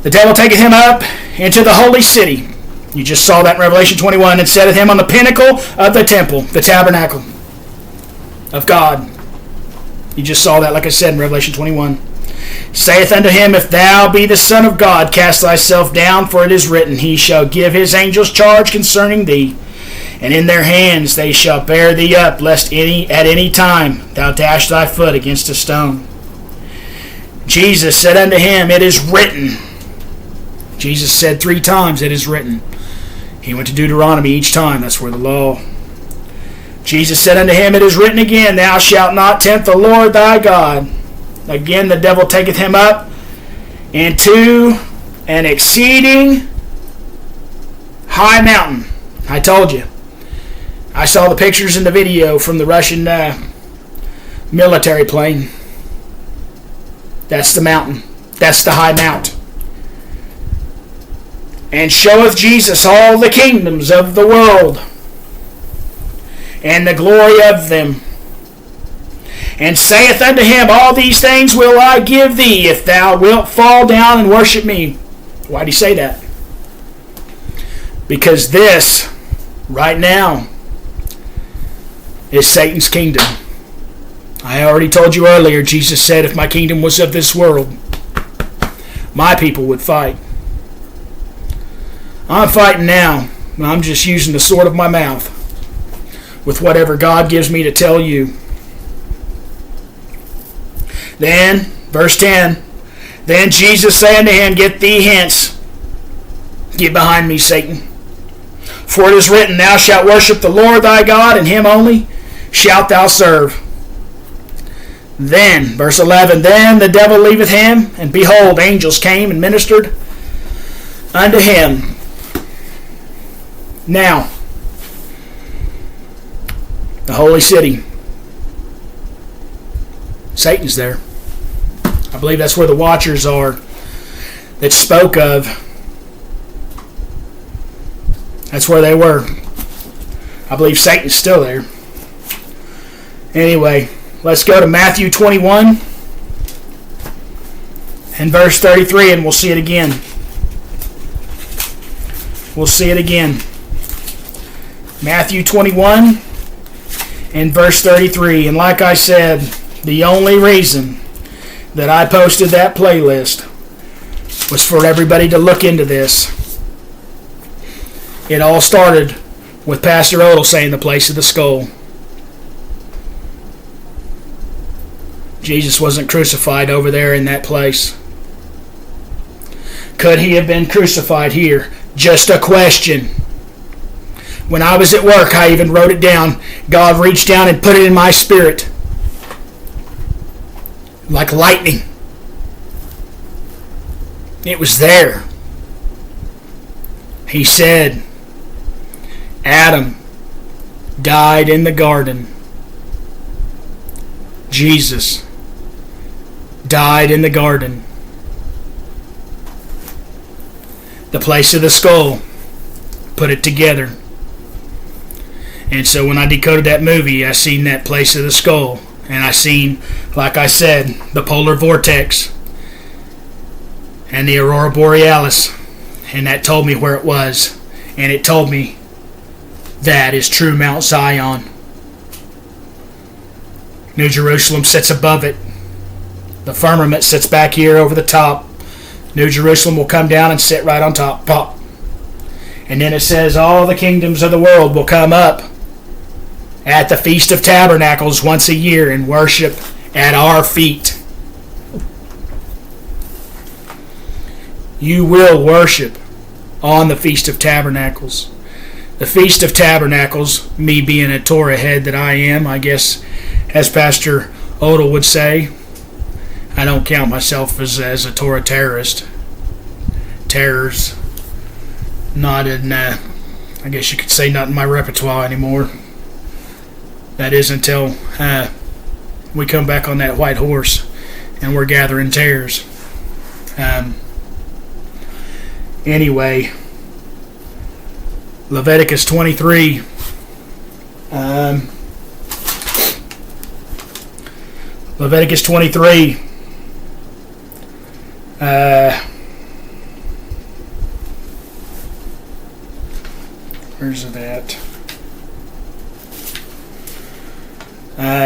The devil taketh him up into the holy city. You just saw that in Revelation 21. And setteth him on the pinnacle of the temple, the tabernacle of God. You just saw that, like I said, in Revelation 21. Saith unto him, If thou be the Son of God, cast thyself down, for it is written, He shall give his angels charge concerning thee, and in their hands they shall bear thee up, lest at any time thou dash thy foot against a stone. Jesus said unto him, It is written. Jesus said 3 times, It is written. He went to Deuteronomy each time. That's where the law. Jesus said unto him, It is written again, Thou shalt not tempt the Lord thy God. Again the devil taketh him up into an exceeding high mountain. I told you. I saw the pictures in the video from the Russian military plane. That's the mountain. That's the high mount. And showeth Jesus all the kingdoms of the world, and the glory of them. And saith unto him, All these things will I give thee, if thou wilt fall down and worship me. Why did he say that? Because this, right now, is Satan's kingdom. I already told you earlier, Jesus said, If my kingdom was of this world, my people would fight. I'm fighting now, but I'm just using the sword of my mouth. with whatever God gives me to tell you. Then, verse 10, then Jesus said unto him, Get thee hence. Get behind me, Satan. For it is written, Thou shalt worship the Lord thy God, and him only shalt thou serve. Then, verse 11, Then the devil leaveth him, and behold, angels came and ministered unto him. Now, the holy city, Satan's there. I believe that's where the watchers are that spoke of. That's where they were. I believe Satan's still there. Anyway, let's go to Matthew 21 and verse 33, and we'll see it again. We'll see it again. Matthew 21 and verse 33. And like I said, the only reason that I posted that playlist was for everybody to look into this. It all started with Pastor Odell saying the place of the skull. Jesus wasn't crucified over there in that place. Could he have been crucified here? Just a question. When I was at work, I even wrote it down. God reached down and put it in my spirit. Like lightning. It was there. He said, Adam died in the garden. Jesus died in the garden. The place of the skull put it together. And so when I decoded that movie, I seen that place of the skull. And I seen, like I said, the polar vortex and the aurora borealis. And that told me where it was. And it told me that is true Mount Zion. New Jerusalem sits above it. The firmament sits back here over the top. New Jerusalem will come down and sit right on top. Pop. And then it says all the kingdoms of the world will come up at the Feast of Tabernacles once a year and worship at our feet. You will worship on the Feast of Tabernacles. The Feast of Tabernacles, me being a Torah head that I am, I guess, as Pastor Odell would say, I don't count myself as a Torah terrorist. Terror's not in, I guess you could say, not in my repertoire anymore. That is until we come back on that white horse and we're gathering tares. Anyway, Leviticus 23. Leviticus 23. Where's it at?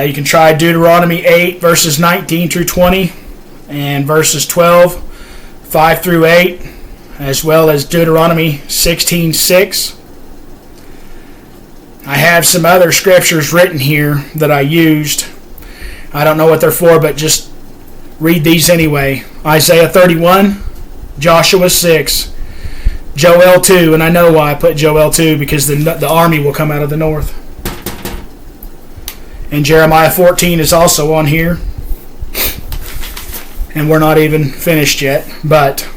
You can try Deuteronomy 8, verses 19 through 20, and verses 12, 5 through 8, as well as Deuteronomy 16:6. I have some other scriptures written here that I used. I don't know what they're for, but just read these anyway. Isaiah 31, Joshua 6, Joel 2, and I know why I put Joel 2, because the army will come out of the north. And Jeremiah 14 is also on here. And we're not even finished yet, but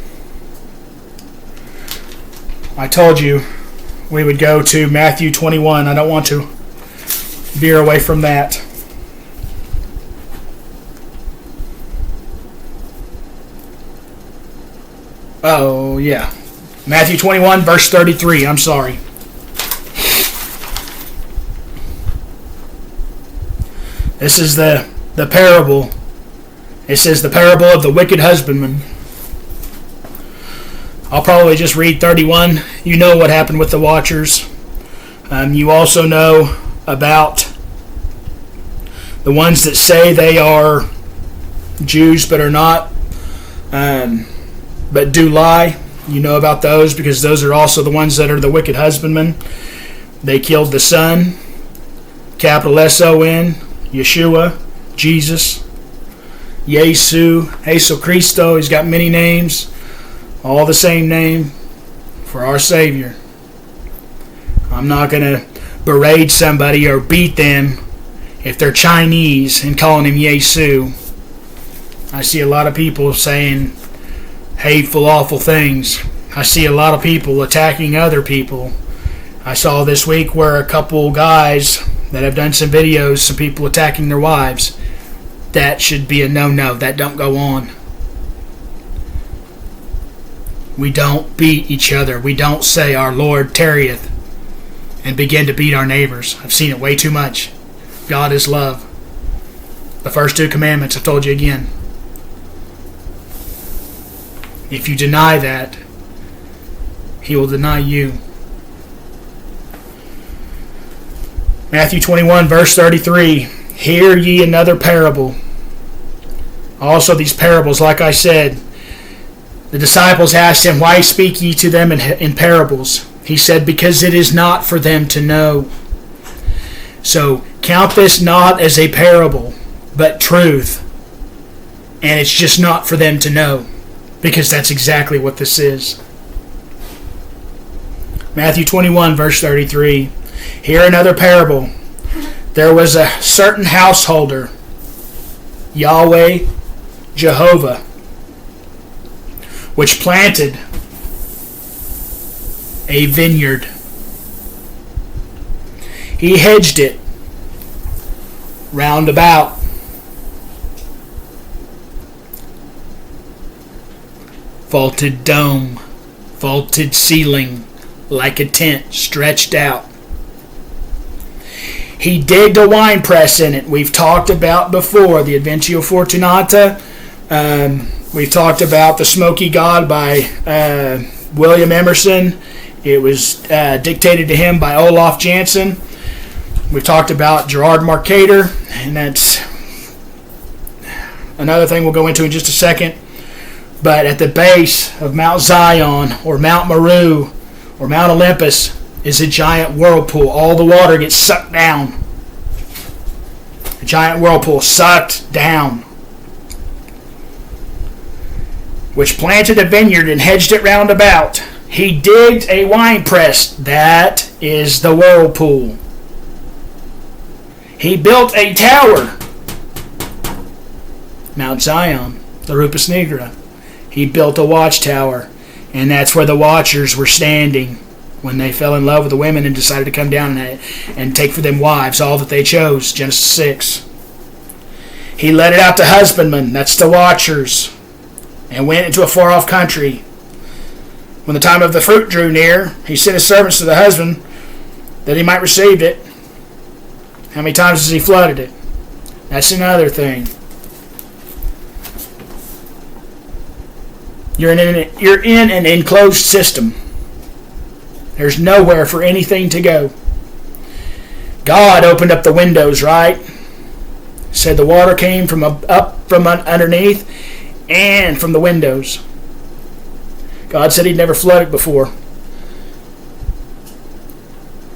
I told you we would go to Matthew 21. I don't want to veer away from that. Oh, yeah. Matthew 21, verse 33. I'm sorry. This is the parable. It says the parable of the wicked husbandman. I'll probably just read 31. You know what happened with the watchers. You also know about the ones that say they are Jews but are not, but do lie. You know about those because those are also the ones that are the wicked husbandmen. They killed the son capital S-O-N, Yeshua, Jesus, Jesus Christo. He's got many names, all the same name for our Savior. I'm not going to berate somebody or beat them if they're Chinese and calling him Yesu. I see a lot of people saying hateful, awful things. I see a lot of people attacking other people. I saw this week where a couple guys that have done some videos, some people attacking their wives. That should be a no-no. That don't go on. We don't beat each other. We don't say our Lord tarrieth and begin to beat our neighbors. I've seen it way too much. God is love. The first 2 commandments, I told you again. If you deny that, He will deny you. Matthew 21, verse 33. Hear ye another parable. Also these parables, like I said, the disciples asked him, why speak ye to them in parables? He said, because it is not for them to know. So count this not as a parable, but truth. And it's just not for them to know. Because that's exactly what this is. Matthew 21, verse 33. Hear another parable. There was a certain householder, Yahweh, Jehovah, which planted a vineyard. He hedged it round about. Vaulted dome, vaulted ceiling, like a tent stretched out. He digged a wine press in it. We've talked about before the Adventio Fortunata. We've talked about the Smoky God by William Emerson. It was dictated to him by Olaf Jansen. We've talked about Gerard Mercator, and that's another thing we'll go into in just a second. But at the base of Mount Zion, or Mount Meru, or Mount Olympus, is a giant whirlpool. All the water gets sucked down. A giant whirlpool sucked down. Which planted a vineyard and hedged it round about. He digged a wine press. That is the whirlpool. He built a tower. Mount Zion, the Rupus Nigra. He built a watchtower, and that's where the watchers were standing when they fell in love with the women and decided to come down and take for them wives, all that they chose, Genesis 6. He let it out to husbandmen, that's the watchers, and went into a far-off country. When the time of the fruit drew near, he sent his servants to the husband that he might receive it. How many times has he flooded it? That's another thing. You're in an enclosed system. There's nowhere for anything to go. God opened up the windows, right? Said the water came from up from underneath and from the windows. God said He'd never flooded before.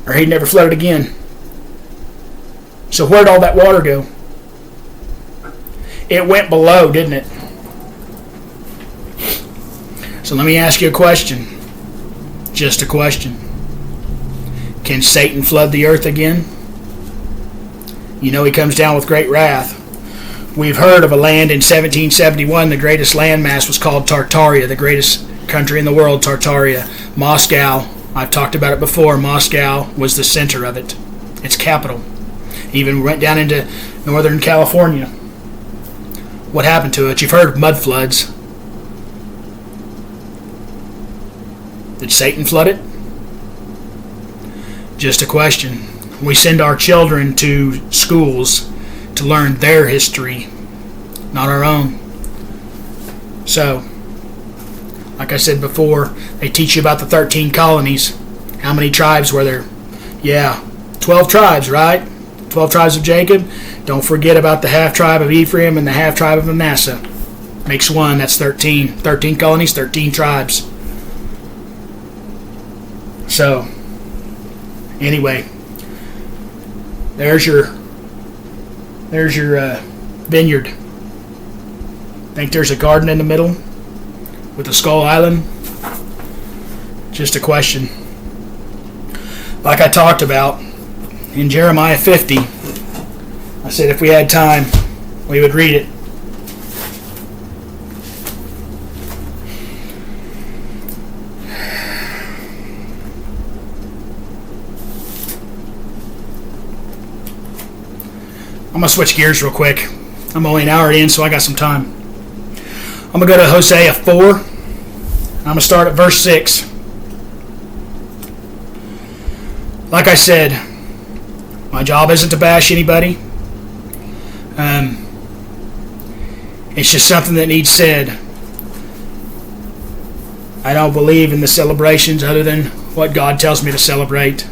Or He'd never flooded again. So where'd all that water go? It went below, didn't it? So let me ask you a question. Just a question. Can Satan flood the earth again? You know he comes down with great wrath. We've heard of a land in 1771, the greatest landmass was called Tartaria, the greatest country in the world, Tartaria. Moscow, I've talked about it before, Moscow was the center of it. Its capital. Even went down into Northern California. What happened to it? You've heard of mud floods. Did Satan flood it? Just a question. We send our children to schools to learn their history, not our own. So, like I said before, they teach you about the 13 colonies. How many tribes were there? Yeah, 12 tribes, right? 12 tribes of Jacob. Don't forget about the half tribe of Ephraim and the half tribe of Manasseh. Makes one, that's 13. 13 colonies, 13 tribes. So, anyway, There's your vineyard. Think there's a garden in the middle with a Skull Island? Just a question. Like I talked about in Jeremiah 50, I said if we had time, we would read it. I'm going to switch gears real quick. I'm only an hour in, so I got some time. I'm going to go to Hosea 4. I'm going to start at verse 6. Like I said, my job isn't to bash anybody. It's just something that needs said. I don't believe in the celebrations other than what God tells me to celebrate.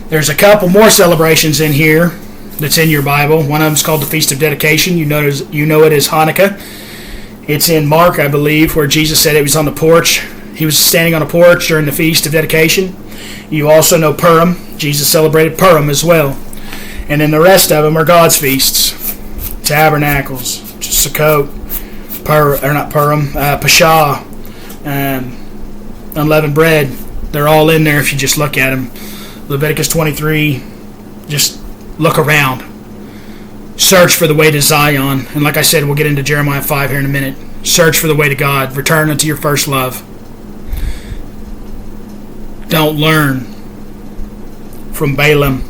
There's a couple more celebrations in here that's in your Bible. One of them is called the Feast of Dedication. You know it as Hanukkah. It's in Mark, I believe, where Jesus said he was on the porch. He was standing on a porch during the Feast of Dedication. You also know Purim. Jesus celebrated Purim as well. And then the rest of them are God's feasts. Tabernacles, Sukkot, Pesach, unleavened bread. They're all in there if you just look at them. Leviticus 23, just look around. Search for the way to Zion. And like I said, we'll get into Jeremiah 5 here in a minute. Search for the way to God. Return unto your first love. Don't learn from Balaam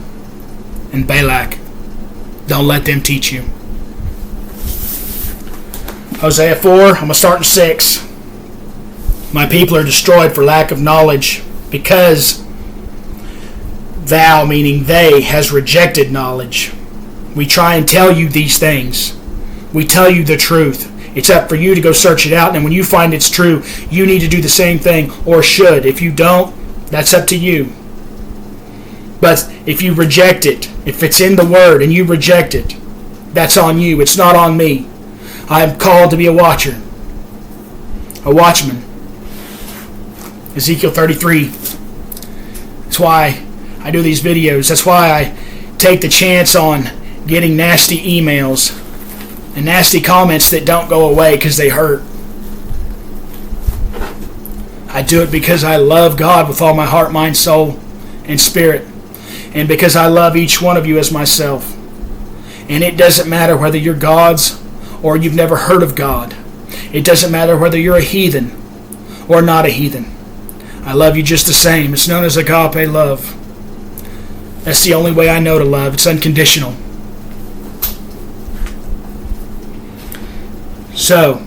and Balak. Don't let them teach you. Hosea 4, I'm going to start in 6. My people are destroyed for lack of knowledge, because thou, meaning they, has rejected knowledge. We try and tell you these things. We tell you the truth. It's up for you to go search it out, and when you find it's true, you need to do the same thing, or should. If you don't, that's up to you. But if you reject it, if it's in the Word and you reject it, that's on you. It's not on me. I am called to be a watcher, a watchman. Ezekiel 33. That's why I do these videos. That's why I take the chance on getting nasty emails and nasty comments that don't go away because they hurt. I do it because I love God with all my heart, mind, soul, and spirit. And because I love each one of you as myself. And it doesn't matter whether you're God's or you've never heard of God. It doesn't matter whether you're a heathen or not a heathen. I love you just the same. It's known as agape love. That's the only way I know to love. It's unconditional. So,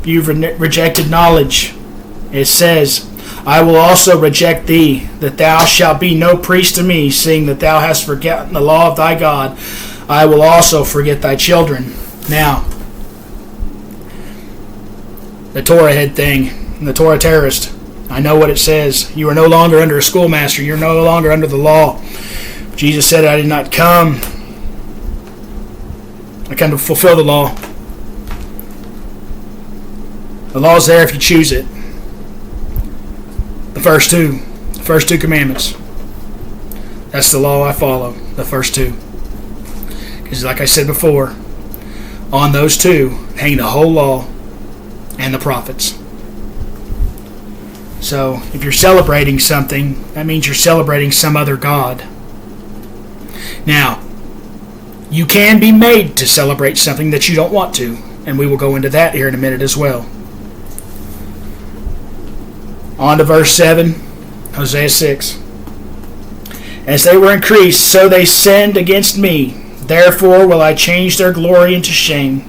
you've rejected knowledge. It says, I will also reject thee, that thou shalt be no priest to me, seeing that thou hast forgotten the law of thy God. I will also forget thy children. Now, the Torah head thing, the Torah terrorist, I know what it says. You are no longer under a schoolmaster. You're no longer under the law. Jesus said, I did not come. I come to fulfill the law. The law is there if you choose it. The first two commandments. That's the law I follow, the first two. Because like I said before, on those two hang the whole law and the prophets. So if you're celebrating something, that means you're celebrating some other God. Now, you can be made to celebrate something that you don't want to, and we will go into that here in a minute as well. On to verse 7, Hosea 6. As they were increased, so they sinned against me. Therefore will I change their glory into shame.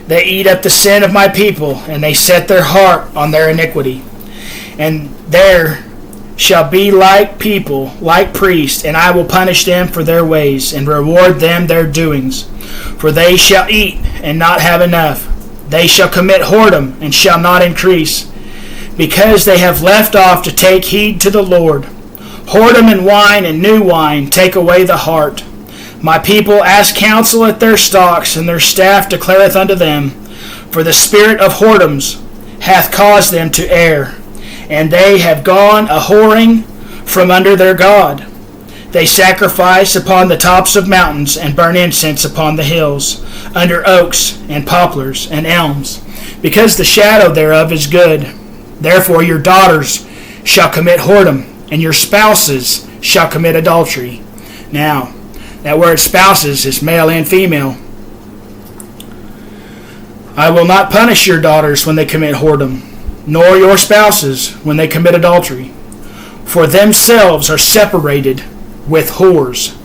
They eat up the sin of my people, and they set their heart on their iniquity. And there shall be like people, like priests, and I will punish them for their ways, and reward them their doings. For they shall eat, and not have enough. They shall commit whoredom, and shall not increase, because they have left off to take heed to the Lord. Whoredom and wine and new wine take away the heart. My people ask counsel at their stocks, and their staff declareth unto them. For the spirit of whoredoms hath caused them to err, and they have gone a whoring from under their God. They sacrifice upon the tops of mountains and burn incense upon the hills, under oaks and poplars and elms, because the shadow thereof is good. Therefore your daughters shall commit whoredom, and your spouses shall commit adultery. Now, that word spouses is male and female. I will not punish your daughters when they commit whoredom, nor your spouses when they commit adultery. For themselves are separated with whores,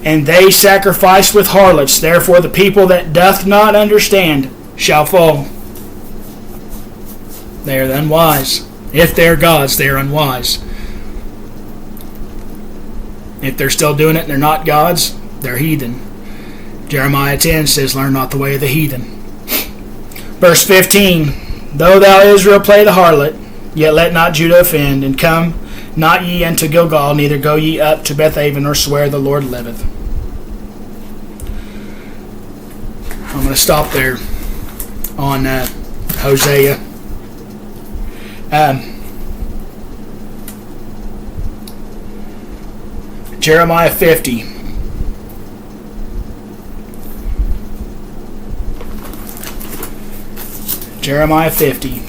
and they sacrifice with harlots. Therefore the people that doth not understand shall fall. They are unwise. If they're gods, they are unwise. If they're still doing it and they're not gods, they're heathen. Jeremiah 10 says, learn not the way of the heathen. Verse 15, though thou Israel play the harlot, yet let not Judah offend, and come not ye unto Gilgal, neither go ye up to Bethaven, or swear the Lord liveth. I'm going to stop there on Hosea. Jeremiah 50. Jeremiah 50.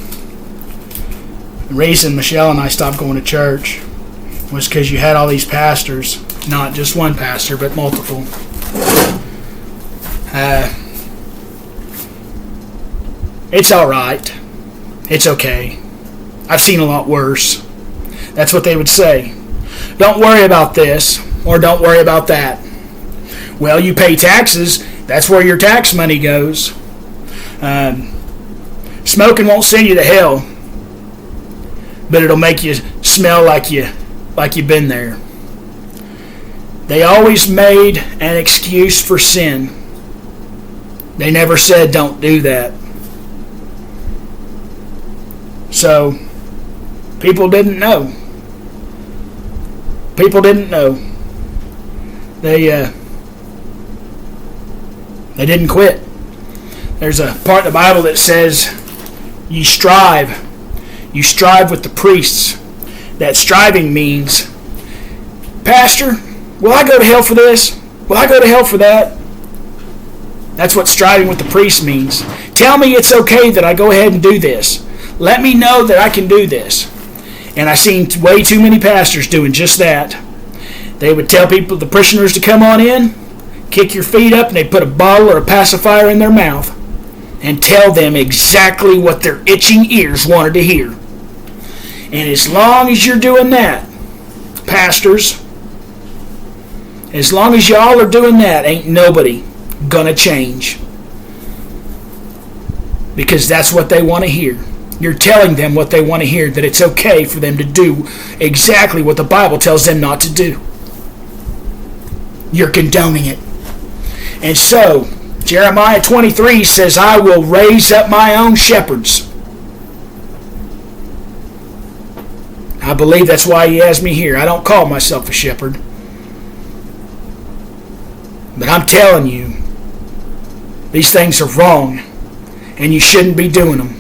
The reason Michelle and I stopped going to church was because you had all these pastors, not just one pastor, but multiple. It's all right. It's okay. I've seen a lot worse. That's what they would say. Don't worry about this, or don't worry about that. Well, you pay taxes. That's where your tax money goes. Smoking won't send you to hell, but it'll make you smell like you've been there. They always made an excuse for sin. They never said don't do that. So people didn't know. People didn't know. They didn't quit. There's a part in the Bible that says you strive with the priests. That striving means, Pastor, will I go to hell for this? Will I go to hell for that? That's what striving with the priest means. Tell me it's okay that I go ahead and do this. Let me know that I can do this. And I've seen way too many pastors doing just that. They would tell people, the parishioners, to come on in, kick your feet up, and they'd put a bottle or a pacifier in their mouth and tell them exactly what their itching ears wanted to hear. And as long as you're doing that, pastors, as long as y'all are doing that, ain't nobody gonna change. Because that's what they want to hear. You're telling them what they want to hear, that it's okay for them to do exactly what the Bible tells them not to do. You're condoning it. And so, Jeremiah 23 says, I will raise up my own shepherds. I believe that's why he has me here. I don't call myself a shepherd. But I'm telling you, these things are wrong, and you shouldn't be doing them.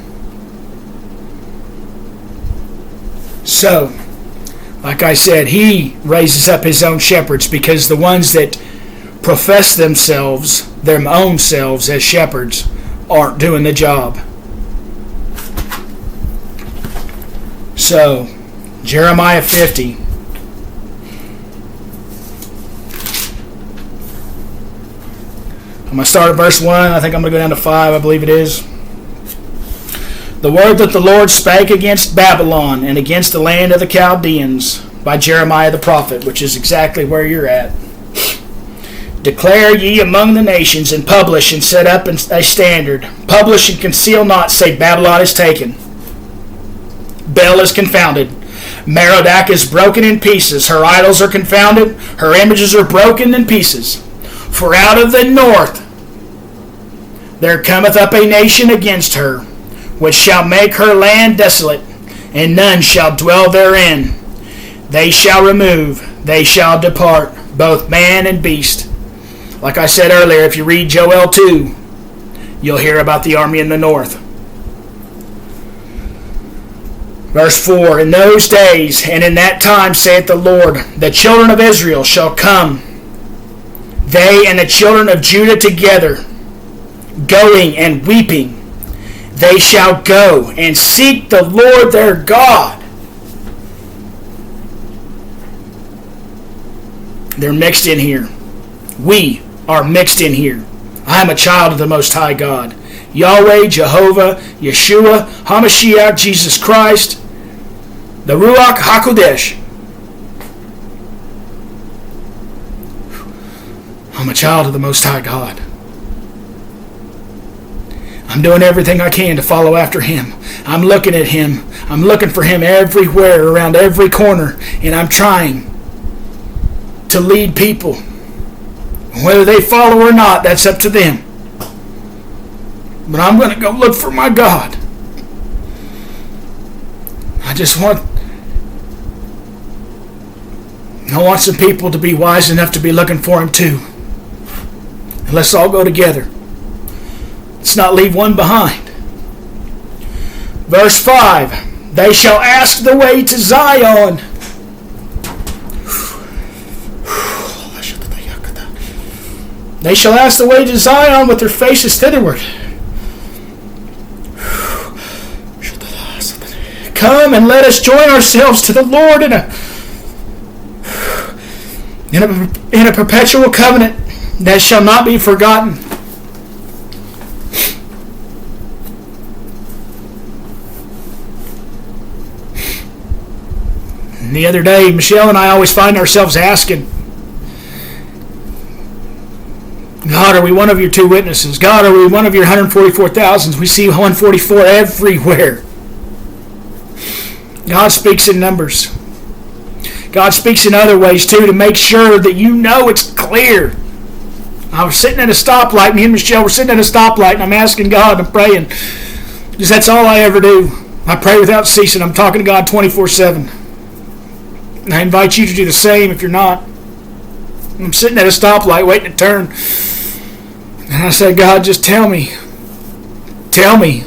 So, like I said, he raises up his own shepherds, because the ones that profess themselves, their own selves as shepherds, aren't doing the job. So, Jeremiah 50. I'm going to start at verse 1. I think I'm going to go down to 5, I believe it is. The word that the Lord spake against Babylon and against the land of the Chaldeans by Jeremiah the prophet, which is exactly where you're at. Declare ye among the nations, and publish and set up a standard. Publish and conceal not, say Babylon is taken. Bel is confounded. Merodach is broken in pieces. Her idols are confounded. Her images are broken in pieces. For out of the north there cometh up a nation against her, which shall make her land desolate, and none shall dwell therein. They shall remove, they shall depart, both man and beast. Like I said earlier, if you read Joel 2, you'll hear about the army in the north. Verse 4, in those days and in that time, saith the Lord, the children of Israel shall come, they and the children of Judah together, going and weeping. They shall go and seek the Lord their God. They're mixed in here. We are mixed in here. I am a child of the Most High God. Yahweh, Jehovah, Yeshua, HaMashiach, Jesus Christ, the Ruach HaKodesh. I'm a child of the Most High God. I'm doing everything I can to follow after Him. I'm looking at Him. I'm looking for Him everywhere, around every corner, and I'm trying to lead people. Whether they follow or not, that's up to them. But I'm going to go look for my God. I want some people to be wise enough to be looking for Him too. And let's all go together. Let's not leave one behind. Verse 5, they shall ask the way to Zion. They shall ask the way to Zion with their faces thitherward. Come and let us join ourselves to the Lord in a perpetual covenant that shall not be forgotten. And the other day, Michelle and I always find ourselves asking, God, are we one of your two witnesses? God, are we one of your 144,000s? We see 144 everywhere. God speaks in numbers. God speaks in other ways too to make sure that you know it's clear. I was sitting at a stoplight, me and Michelle were sitting at a stoplight, and I'm asking God, I'm praying, because that's all I ever do. I pray without ceasing. I'm talking to God 24/7. And I invite you to do the same if you're not. I'm sitting at a stoplight waiting to turn. And I said, God, just tell me. Tell me.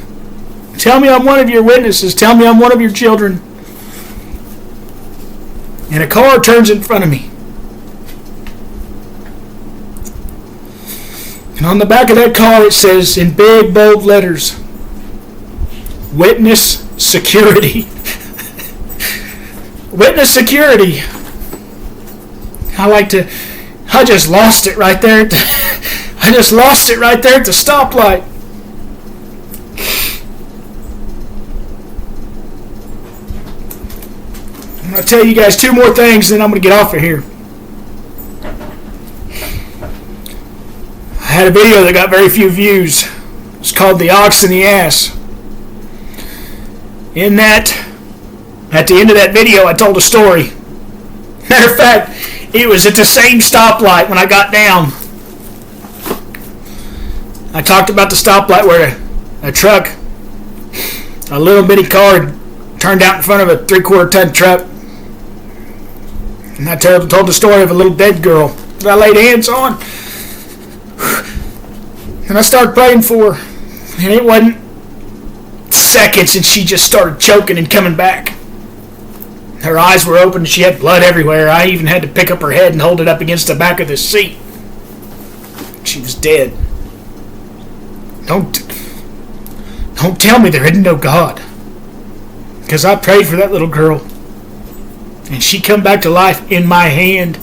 Tell me I'm one of your witnesses. Tell me I'm one of your children. And a car turns in front of me. And on the back of that car it says in big bold letters, Witness Security. Witness Security. I just lost it right there. I just lost it right there at the stoplight. I'm going to tell you guys two more things, then I'm going to get off of here. I had a video that got very few views. It's called The Ox and the Ass. In that, at the end of that video, I told a story. Matter of fact, it was at the same stoplight when I got down. I talked about the stoplight where a truck, a little bitty car, turned out in front of a 3/4 ton truck. And I told the story of a little dead girl that I laid hands on. And I started praying for her. And it wasn't seconds and she just started choking and coming back. Her eyes were open and she had blood everywhere. I even had to pick up her head and hold it up against the back of the seat. She was dead. Don't tell me there isn't no God. Because I prayed for that little girl. And she come back to life in my hand.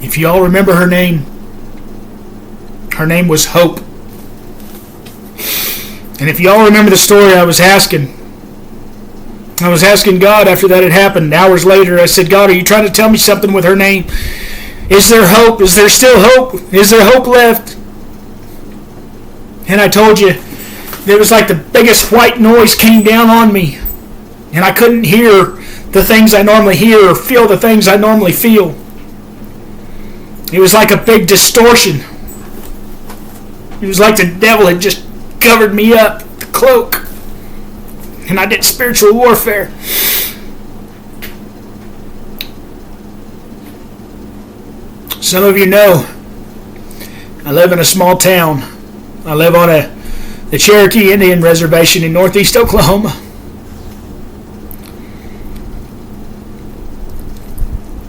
If you all remember her name was Hope. And if you all remember the story, I was asking God after that had happened. Hours later, I said, God, are you trying to tell me something with her name? Is there hope? Is there still hope? Is there hope left? And I told you, it was like the biggest white noise came down on me. And I couldn't hear the things I normally hear or feel the things I normally feel. It was like a big distortion. It was like the devil had just covered me up, the cloak. And I did spiritual warfare. Some of you know, I live in a small town. I live on the Cherokee Indian Reservation in northeast Oklahoma.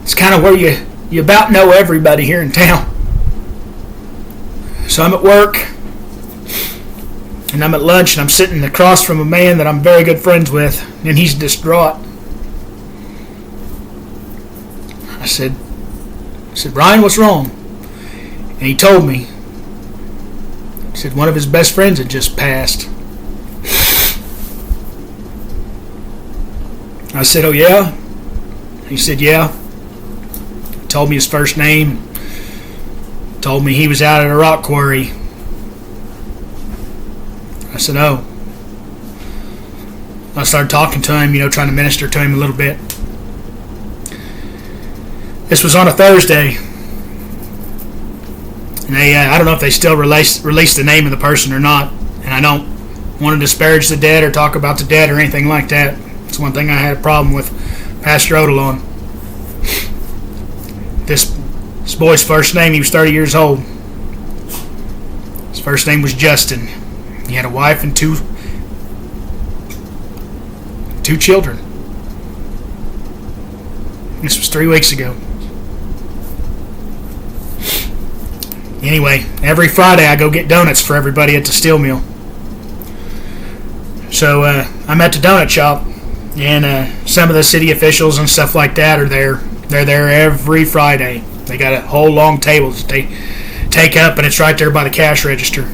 It's kind of where you about know everybody here in town. So I'm at work, and I'm at lunch, and I'm sitting across from a man that I'm very good friends with, and he's distraught. I said, Brian, what's wrong? And he told me. He said one of his best friends had just passed. I said, oh yeah? He said, yeah. He told me his first name. Told me he was out at a rock quarry. I said, oh. I started talking to him, trying to minister to him a little bit. This was on a Thursday. And I don't know if they still released the name of the person or not. And I don't want to disparage the dead or talk about the dead or anything like that. It's one thing I had a problem with Pastor Odell on. This boy's first name, he was 30 years old. His first name was Justin. He had a wife and two children. This was 3 weeks ago. Anyway, every Friday I go get donuts for everybody at the steel mill. So I'm at the donut shop, and some of the city officials and stuff like that are there. They're there every Friday. They got a whole long table that they take up, and it's right there by the cash register.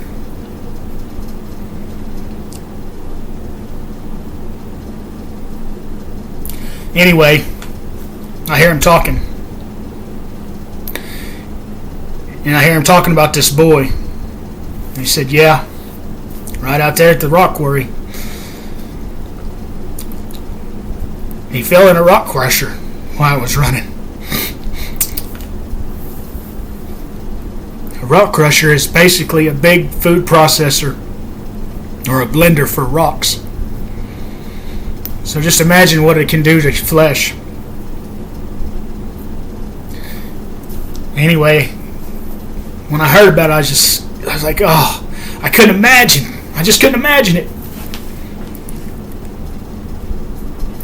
Anyway, I hear him talking. And I hear him talking about this boy. And he said, yeah, right out there at the rock quarry. He fell in a rock crusher while I was running. A rock crusher is basically a big food processor or a blender for rocks. So just imagine what it can do to flesh. Anyway, when I heard about it, I was like, oh, I couldn't imagine. I just couldn't imagine it.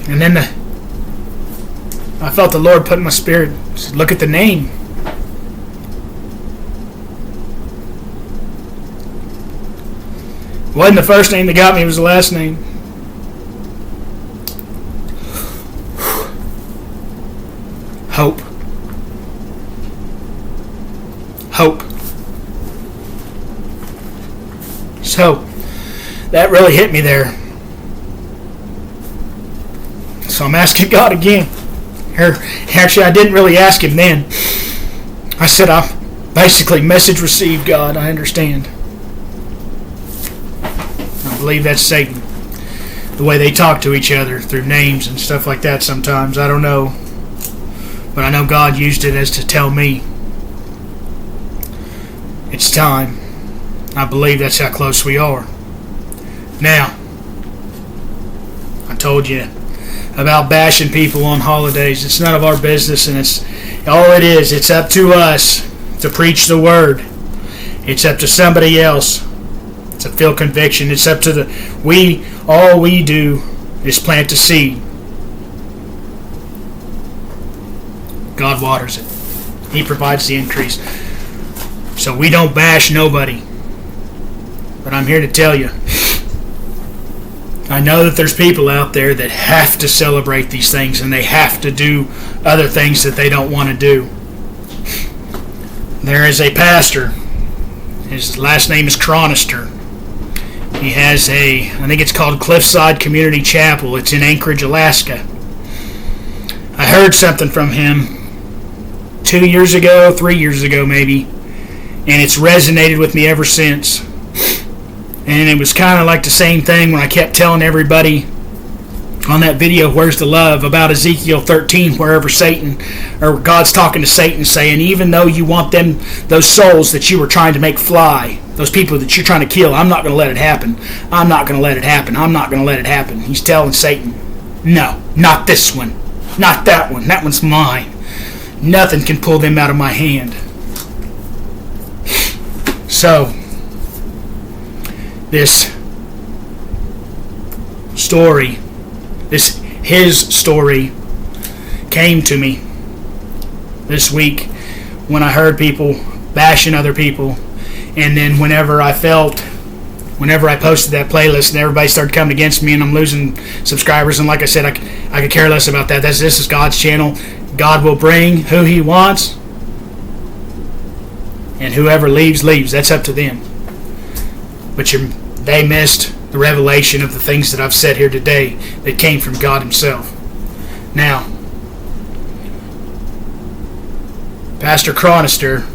And then I felt the Lord put in my spirit, said, look at the name. It wasn't the first name that got me, it was the last name. Hope. Hope. So, that really hit me there. So I'm asking God again. Actually, I didn't really ask Him then. I said, basically, message received, God, I understand. I believe that's Satan. The way they talk to each other through names and stuff like that sometimes. I don't know. But I know God used it as to tell me it's time. I believe that's how close we are. Now, I told you about bashing people on holidays. It's none of our business, and it's up to us to preach the word. It's up to somebody else to feel conviction. It's up to all we do is plant the seed. God waters it. He provides the increase. So we don't bash nobody. But I'm here to tell you, I know that there's people out there that have to celebrate these things, and they have to do other things that they don't want to do. There is a pastor. His last name is Chronister. He has I think it's called Cliffside Community Chapel. It's in Anchorage, Alaska. I heard something from him 2 years ago, 3 years ago maybe, and it's resonated with me ever since. And it was kind of like the same thing when I kept telling everybody on that video, Where's the Love, about Ezekiel 13, wherever God's talking to Satan, saying, even though you want those souls that you were trying to make fly, those people that you're trying to kill, I'm not going to let it happen. I'm not going to let it happen. I'm not going to let it happen. He's telling Satan, no, not this one. Not that one. That one's mine. Nothing can pull them out of my hand. So, this story, his story came to me this week when I heard people bashing other people, and then whenever I posted that playlist and everybody started coming against me and I'm losing subscribers, and like I said, I could care less about that. This is God's channel. God will bring who He wants, and whoever leaves. That's up to them. But they missed the revelation of the things that I've said here today that came from God Himself. Now, Pastor Chronister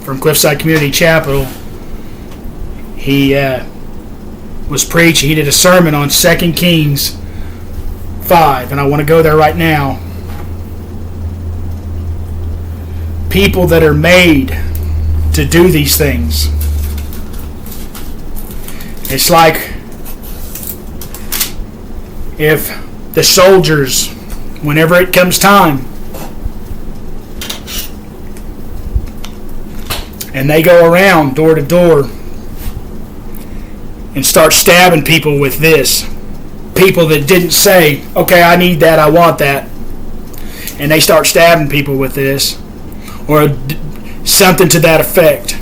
from Cliffside Community Chapel, he was preaching. He did a sermon on 2 Kings 5, and I want to go there right now. People that are made to do these things. It's like if the soldiers, whenever it comes time, and they go around door to door and start stabbing people with this. People that didn't say, okay, I need that, I want that. And they start stabbing people with this. Or something to that effect.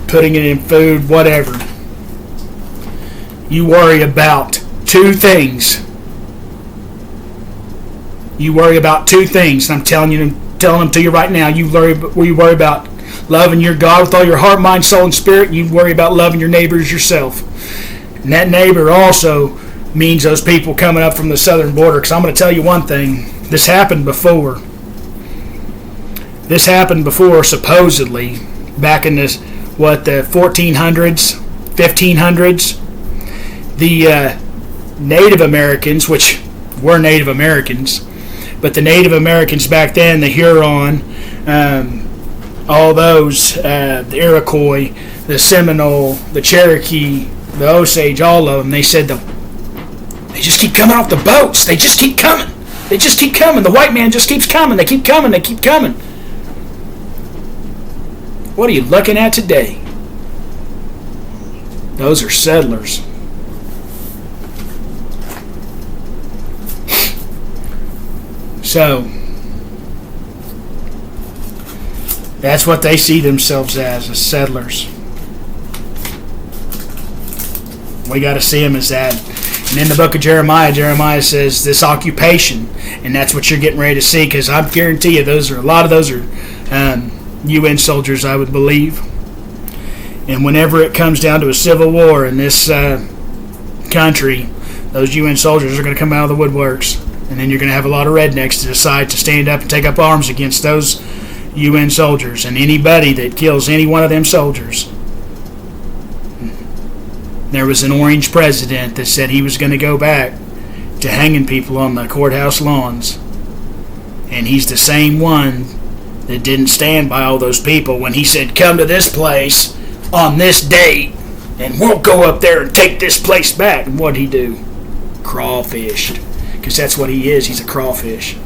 Putting it in food, whatever. You worry about two things. You worry about two things. I'm telling them to you right now. You worry about loving your God with all your heart, mind, soul, and spirit. You worry about loving your neighbor as yourself. And that neighbor also means those people coming up from the southern border. Because I'm going to tell you one thing. This happened before. This happened before, supposedly, back in the 1400s, 1500s. The Native Americans, which were Native Americans, but the Native Americans back then, the Huron, all those, the Iroquois, the Seminole, the Cherokee, the Osage, all of them, they said they just keep coming off the boats. They just keep coming. They just keep coming. The white man just keeps coming. They keep coming. They keep coming. What are you looking at today? Those are settlers. So, that's what they see themselves as settlers. We got to see them as that. And in the book of Jeremiah says this occupation, and that's what you're getting ready to see, because I guarantee you a lot of those are UN soldiers, I would believe. And whenever it comes down to a civil war in this country, those UN soldiers are going to come out of the woodworks. And then you're going to have a lot of rednecks to decide to stand up and take up arms against those UN soldiers. And anybody that kills any one of them soldiers. There was an orange president that said he was going to go back to hanging people on the courthouse lawns. And he's the same one that didn't stand by all those people when he said, come to this place on this date and we'll go up there and take this place back. And what'd he do? Crawfished. Because that's what he is. He's a crawfish.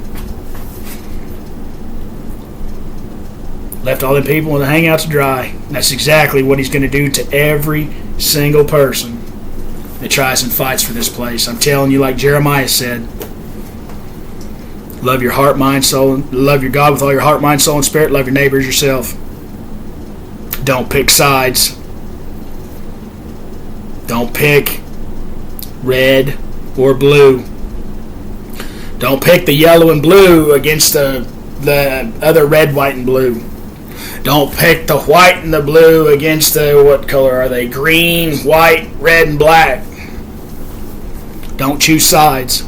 Left all them people in the hangouts dry. And that's exactly what he's going to do to every single person that tries and fights for this place. I'm telling you, like Jeremiah said, love your heart, mind, soul, love your God with all your heart, mind, soul, and spirit. Love your neighbor as yourself. Don't pick sides. Don't pick red or blue. Don't pick the yellow and blue against the other red, white, and blue. Don't pick the white and the blue against the, what color are they? Green, white, red, and black. Don't choose sides.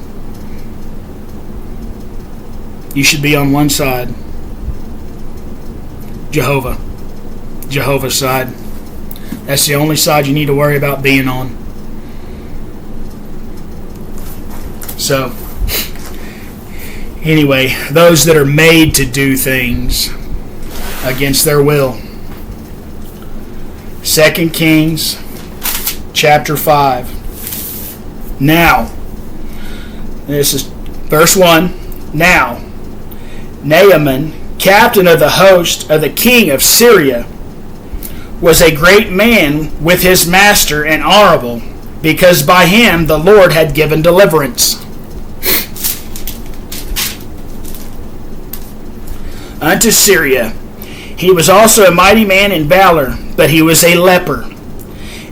You should be on one side. Jehovah's side. That's the only side you need to worry about being on. So, anyway, those that are made to do things against their will. 2 Kings chapter 5. Now, this is verse 1. Now, Naaman, captain of the host of the king of Syria, was a great man with his master and honorable, because by him the Lord had given deliverance. Unto Syria. He was also a mighty man in valor, but he was a leper.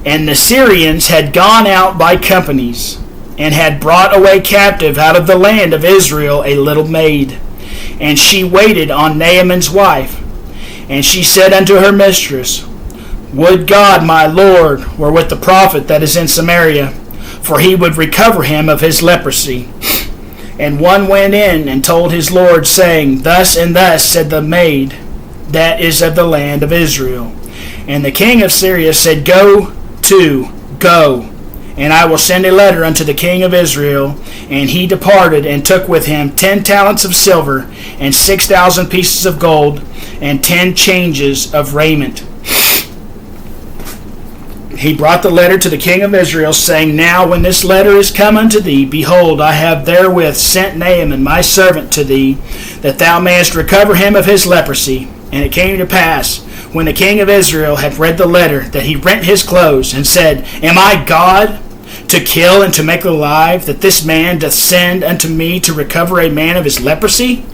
And the Syrians had gone out by companies, and had brought away captive out of the land of Israel a little maid. And she waited on Naaman's wife. And she said unto her mistress, Would God my Lord were with the prophet that is in Samaria, for he would recover him of his leprosy. And one went in and told his Lord, saying, Thus and thus said the maid that is of the land of Israel. And the king of Syria said, Go, and I will send a letter unto the king of Israel. And he departed, and took with him 10 talents of silver, and 6,000 pieces of gold, and 10 changes of raiment. He brought the letter to the king of Israel, saying, Now when this letter is come unto thee, behold, I have therewith sent Naaman my servant to thee, that thou mayest recover him of his leprosy. And it came to pass, when the king of Israel had read the letter, that he rent his clothes, and said, Am I God, to kill and to make alive, that this man doth send unto me to recover a man of his leprosy? ?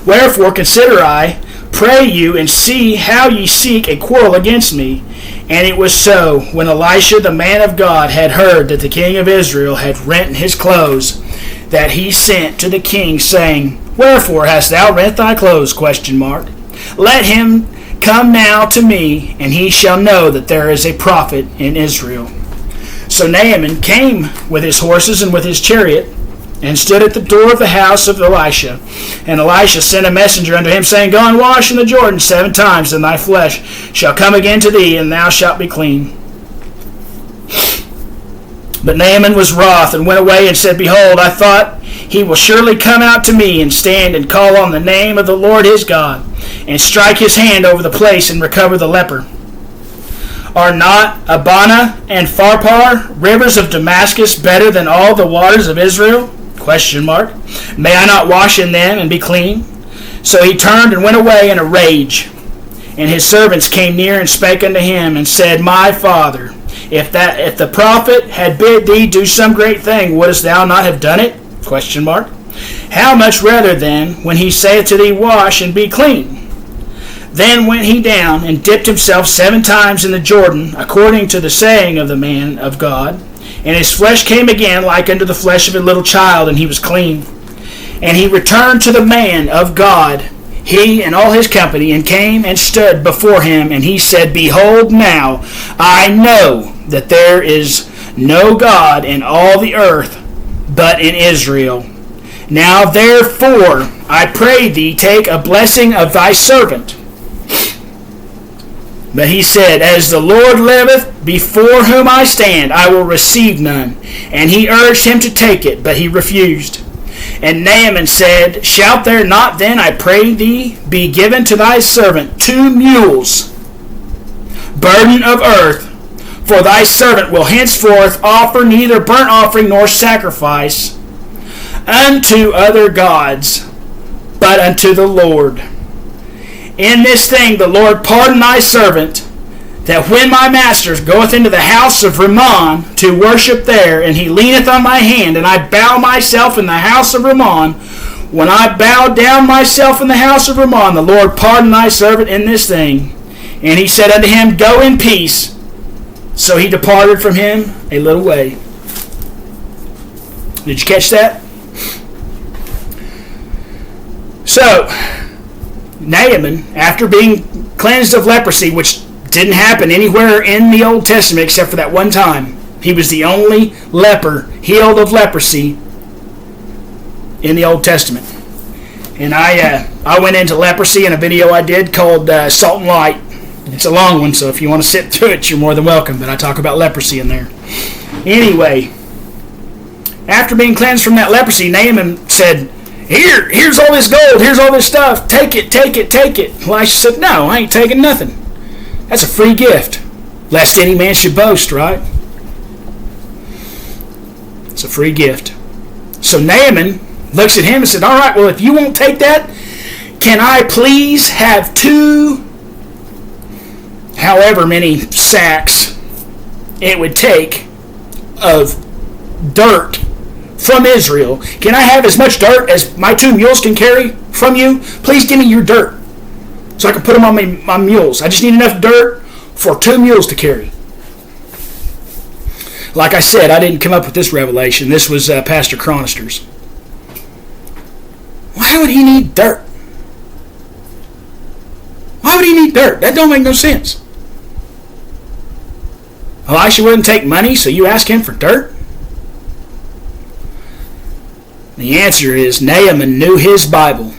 Wherefore consider, I pray you, and see how ye seek a quarrel against me. And it was so, when Elisha the man of God had heard that the king of Israel had rent his clothes, that he sent to the king, saying, Wherefore hast thou rent thy clothes? ? Let him come now to me, and he shall know that there is a prophet in Israel. So Naaman came with his horses and with his chariot, and stood at the door of the house of Elisha. And Elisha sent a messenger unto him, saying, Go and wash in the Jordan 7 times, and thy flesh shall come again to thee, and thou shalt be clean. But Naaman was wroth, and went away, and said, Behold, I thought he will surely come out to me, and stand and call on the name of the Lord his God, and strike his hand over the place, and recover the leper. Are not Abana and Pharpar, rivers of Damascus, better than all the waters of Israel? ? May I not wash in them and be clean? So he turned and went away in a rage. And his servants came near and spake unto him, and said, My father, if the prophet had bid thee do some great thing, wouldst thou not have done it? ? How much rather then, when he saith to thee, Wash and be clean? Then went he down and dipped himself 7 times in the Jordan, according to the saying of the man of God. And his flesh came again like unto the flesh of a little child, and he was clean. And he returned to the man of God, he and all his company, and came and stood before him. And he said, Behold, now I know that there is no God in all the earth but in Israel. Now therefore, I pray thee, take a blessing of thy servant. But he said, As the Lord liveth, before whom I stand, I will receive none. And he urged him to take it, but he refused. And Naaman said, Shalt there not then, I pray thee, be given to thy servant 2 mules, burden of earth? For thy servant will henceforth offer neither burnt offering nor sacrifice unto other gods, but unto the Lord. In this thing the Lord pardon thy servant, that when my master goeth into the house of Rimmon to worship there, and he leaneth on my hand, and I bow myself in the house of Rimmon, when I bow down myself in the house of Rimmon, the Lord pardon thy servant in this thing. And he said unto him, Go in peace. So he departed from him a little way. Did you catch that? So, Naaman, after being cleansed of leprosy, which didn't happen anywhere in the Old Testament except for that one time. He was the only leper healed of leprosy in the Old Testament. And I went into leprosy in a video I did called Salt and Light. It's a long one, so if you want to sit through it, you're more than welcome. But I talk about leprosy in there. Anyway, after being cleansed from that leprosy, Naaman said, Here's all this gold, here's all this stuff, take it, take it, take it. Elisha said, No, I ain't taking nothing. That's a free gift, lest any man should boast, right? It's a free gift. So Naaman looks at him and said, All right, well, if you won't take that, can I please have 2 however many sacks it would take of dirt from Israel. Can I have as much dirt as my 2 mules can carry from you? Please give me your dirt so I can put them on my mules. I just need enough dirt for 2 mules to carry. Like I said, I didn't come up with this revelation. This was Pastor Chronister's. Why would he need dirt? Why would he need dirt? That don't make no sense. Elisha wouldn't take money, so you ask him for dirt? The answer is Naaman knew his Bible.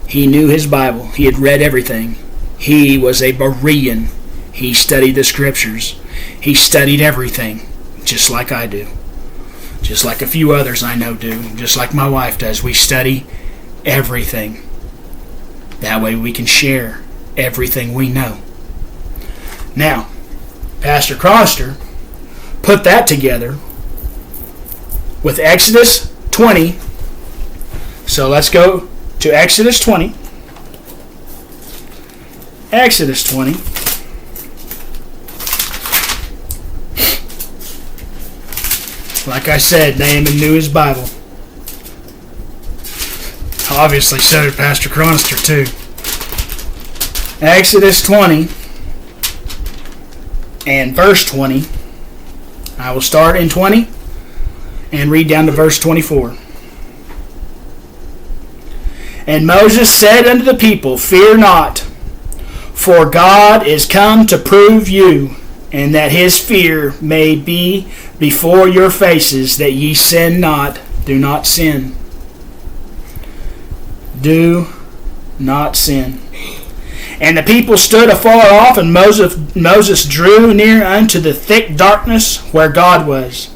He knew his Bible. He had read everything. He was a Berean. He studied the Scriptures. He studied everything, just like I do. Just like a few others I know do. Just like my wife does. We study everything. That way we can share everything we know. Now, Pastor Chronister put that together with Exodus 20. So let's go to Exodus 20. Exodus 20. Like I said, Naaman knew his Bible. Obviously, so did Pastor Chronister too. Exodus 20 and verse 20. I will start in 20 and read down to verse 24. And Moses said unto the people, Fear not, for God is come to prove you, and that his fear may be before your faces, that ye sin not. Do not sin. Do not sin. And the people stood afar off, and Moses drew near unto the thick darkness where God was.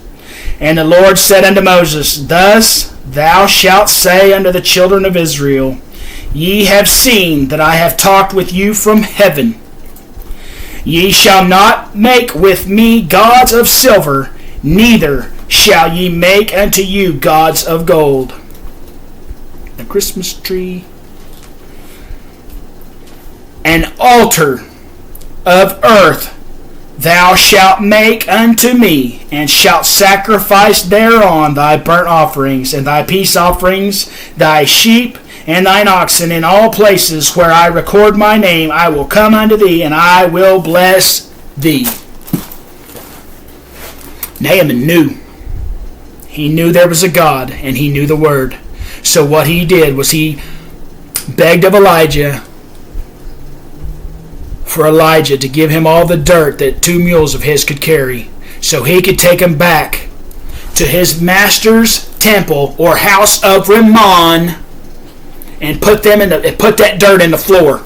And the Lord said unto Moses, Thus thou shalt say unto the children of Israel, Ye have seen that I have talked with you from heaven. Ye shall not make with me gods of silver, neither shall ye make unto you gods of gold. The Christmas tree. An altar of earth thou shalt make unto me, and shalt sacrifice thereon thy burnt offerings, and thy peace offerings, thy sheep, and thine oxen. In all places where I record my name, I will come unto thee, and I will bless thee. Naaman knew. He knew there was a God, and he knew the Word. So what he did was he begged of Elijah for Elijah to give him all the dirt that 2 mules of his could carry, so he could take him back to his master's temple or house of Rimmon and put that dirt in the floor.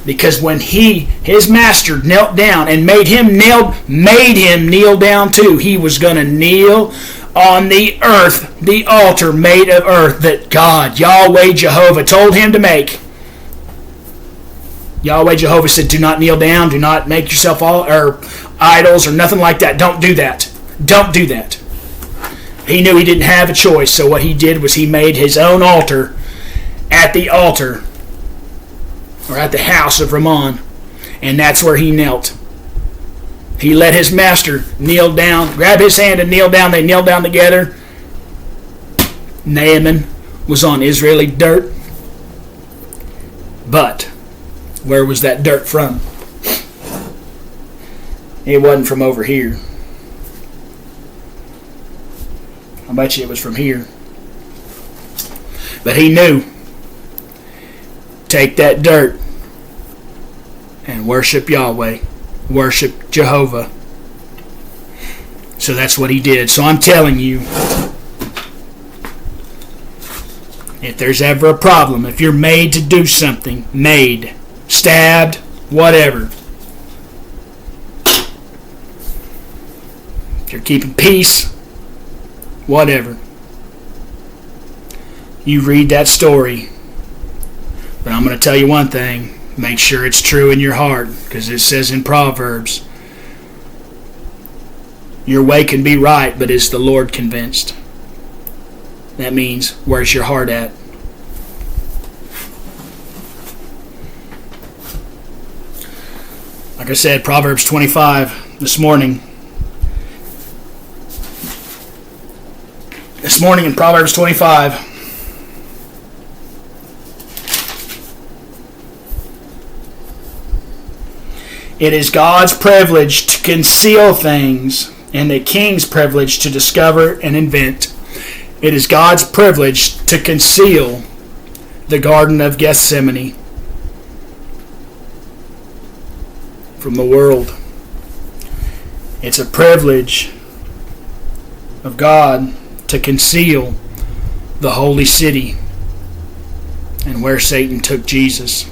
Because when his master knelt down and made him kneel down too, he was going to kneel on the earth, the altar made of earth that God, Yahweh Jehovah, told him to make. Yahweh Jehovah said, do not kneel down, do not make yourself idols or nothing like that. Don't do that. Don't do that. He knew he didn't have a choice, so what he did was he made his own altar at the altar, or at the house of Rimmon, and that's where he knelt. He let his master kneel down, grab his hand and kneel down. They knelt down together. Naaman was on Israeli dirt. But where was that dirt from? It wasn't from over here. I bet you it was from here. But he knew. Take that dirt and worship Yahweh. Worship Jehovah. So that's what he did. So I'm telling you, if there's ever a problem, if you're made to do something, stabbed, whatever, if you're keeping peace, whatever, you read that story. But I'm going to tell you one thing. Make sure it's true in your heart, because it says in Proverbs, your way can be right, but is the Lord convinced? That means, where's your heart at? Like I said, Proverbs 25 this morning. This morning in Proverbs 25, it is God's privilege to conceal things and the king's privilege to discover and invent. It is God's privilege to conceal the Garden of Gethsemane from the world. It's a privilege of God to conceal the holy city and where Satan took Jesus.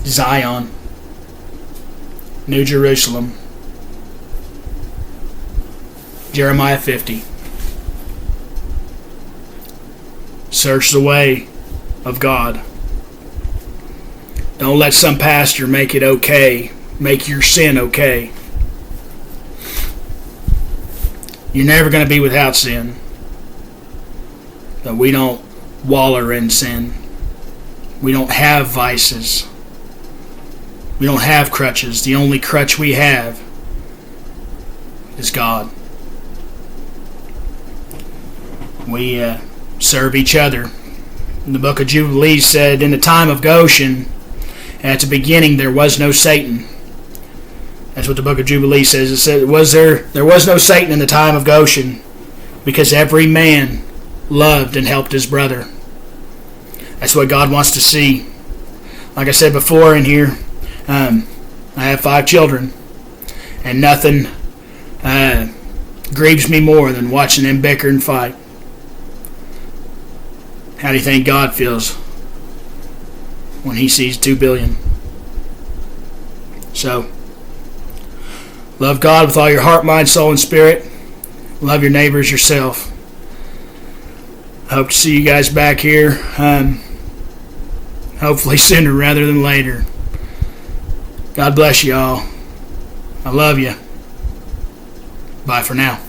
Zion, New Jerusalem, Jeremiah 50. Search the way of God. Don't let some pastor make it okay, make your sin okay. You're never going to be without sin. But we don't waller in sin. We don't have vices. We don't have crutches. The only crutch we have is God. We serve each other. The book of Jubilees said, in the time of Goshen, at the beginning there was no Satan. That's what the book of Jubilees says. It said, there was no Satan in the time of Goshen, because every man loved and helped his brother. That's what God wants to see. Like I said before in here, I have 5 children, and nothing grieves me more than watching them bicker and fight. How do you think God feels when He sees 2 billion? So, love God with all your heart, mind, soul, and spirit. Love your neighbors yourself. I hope to see you guys back here, hopefully sooner rather than later. God bless you all. I love you. Bye for now.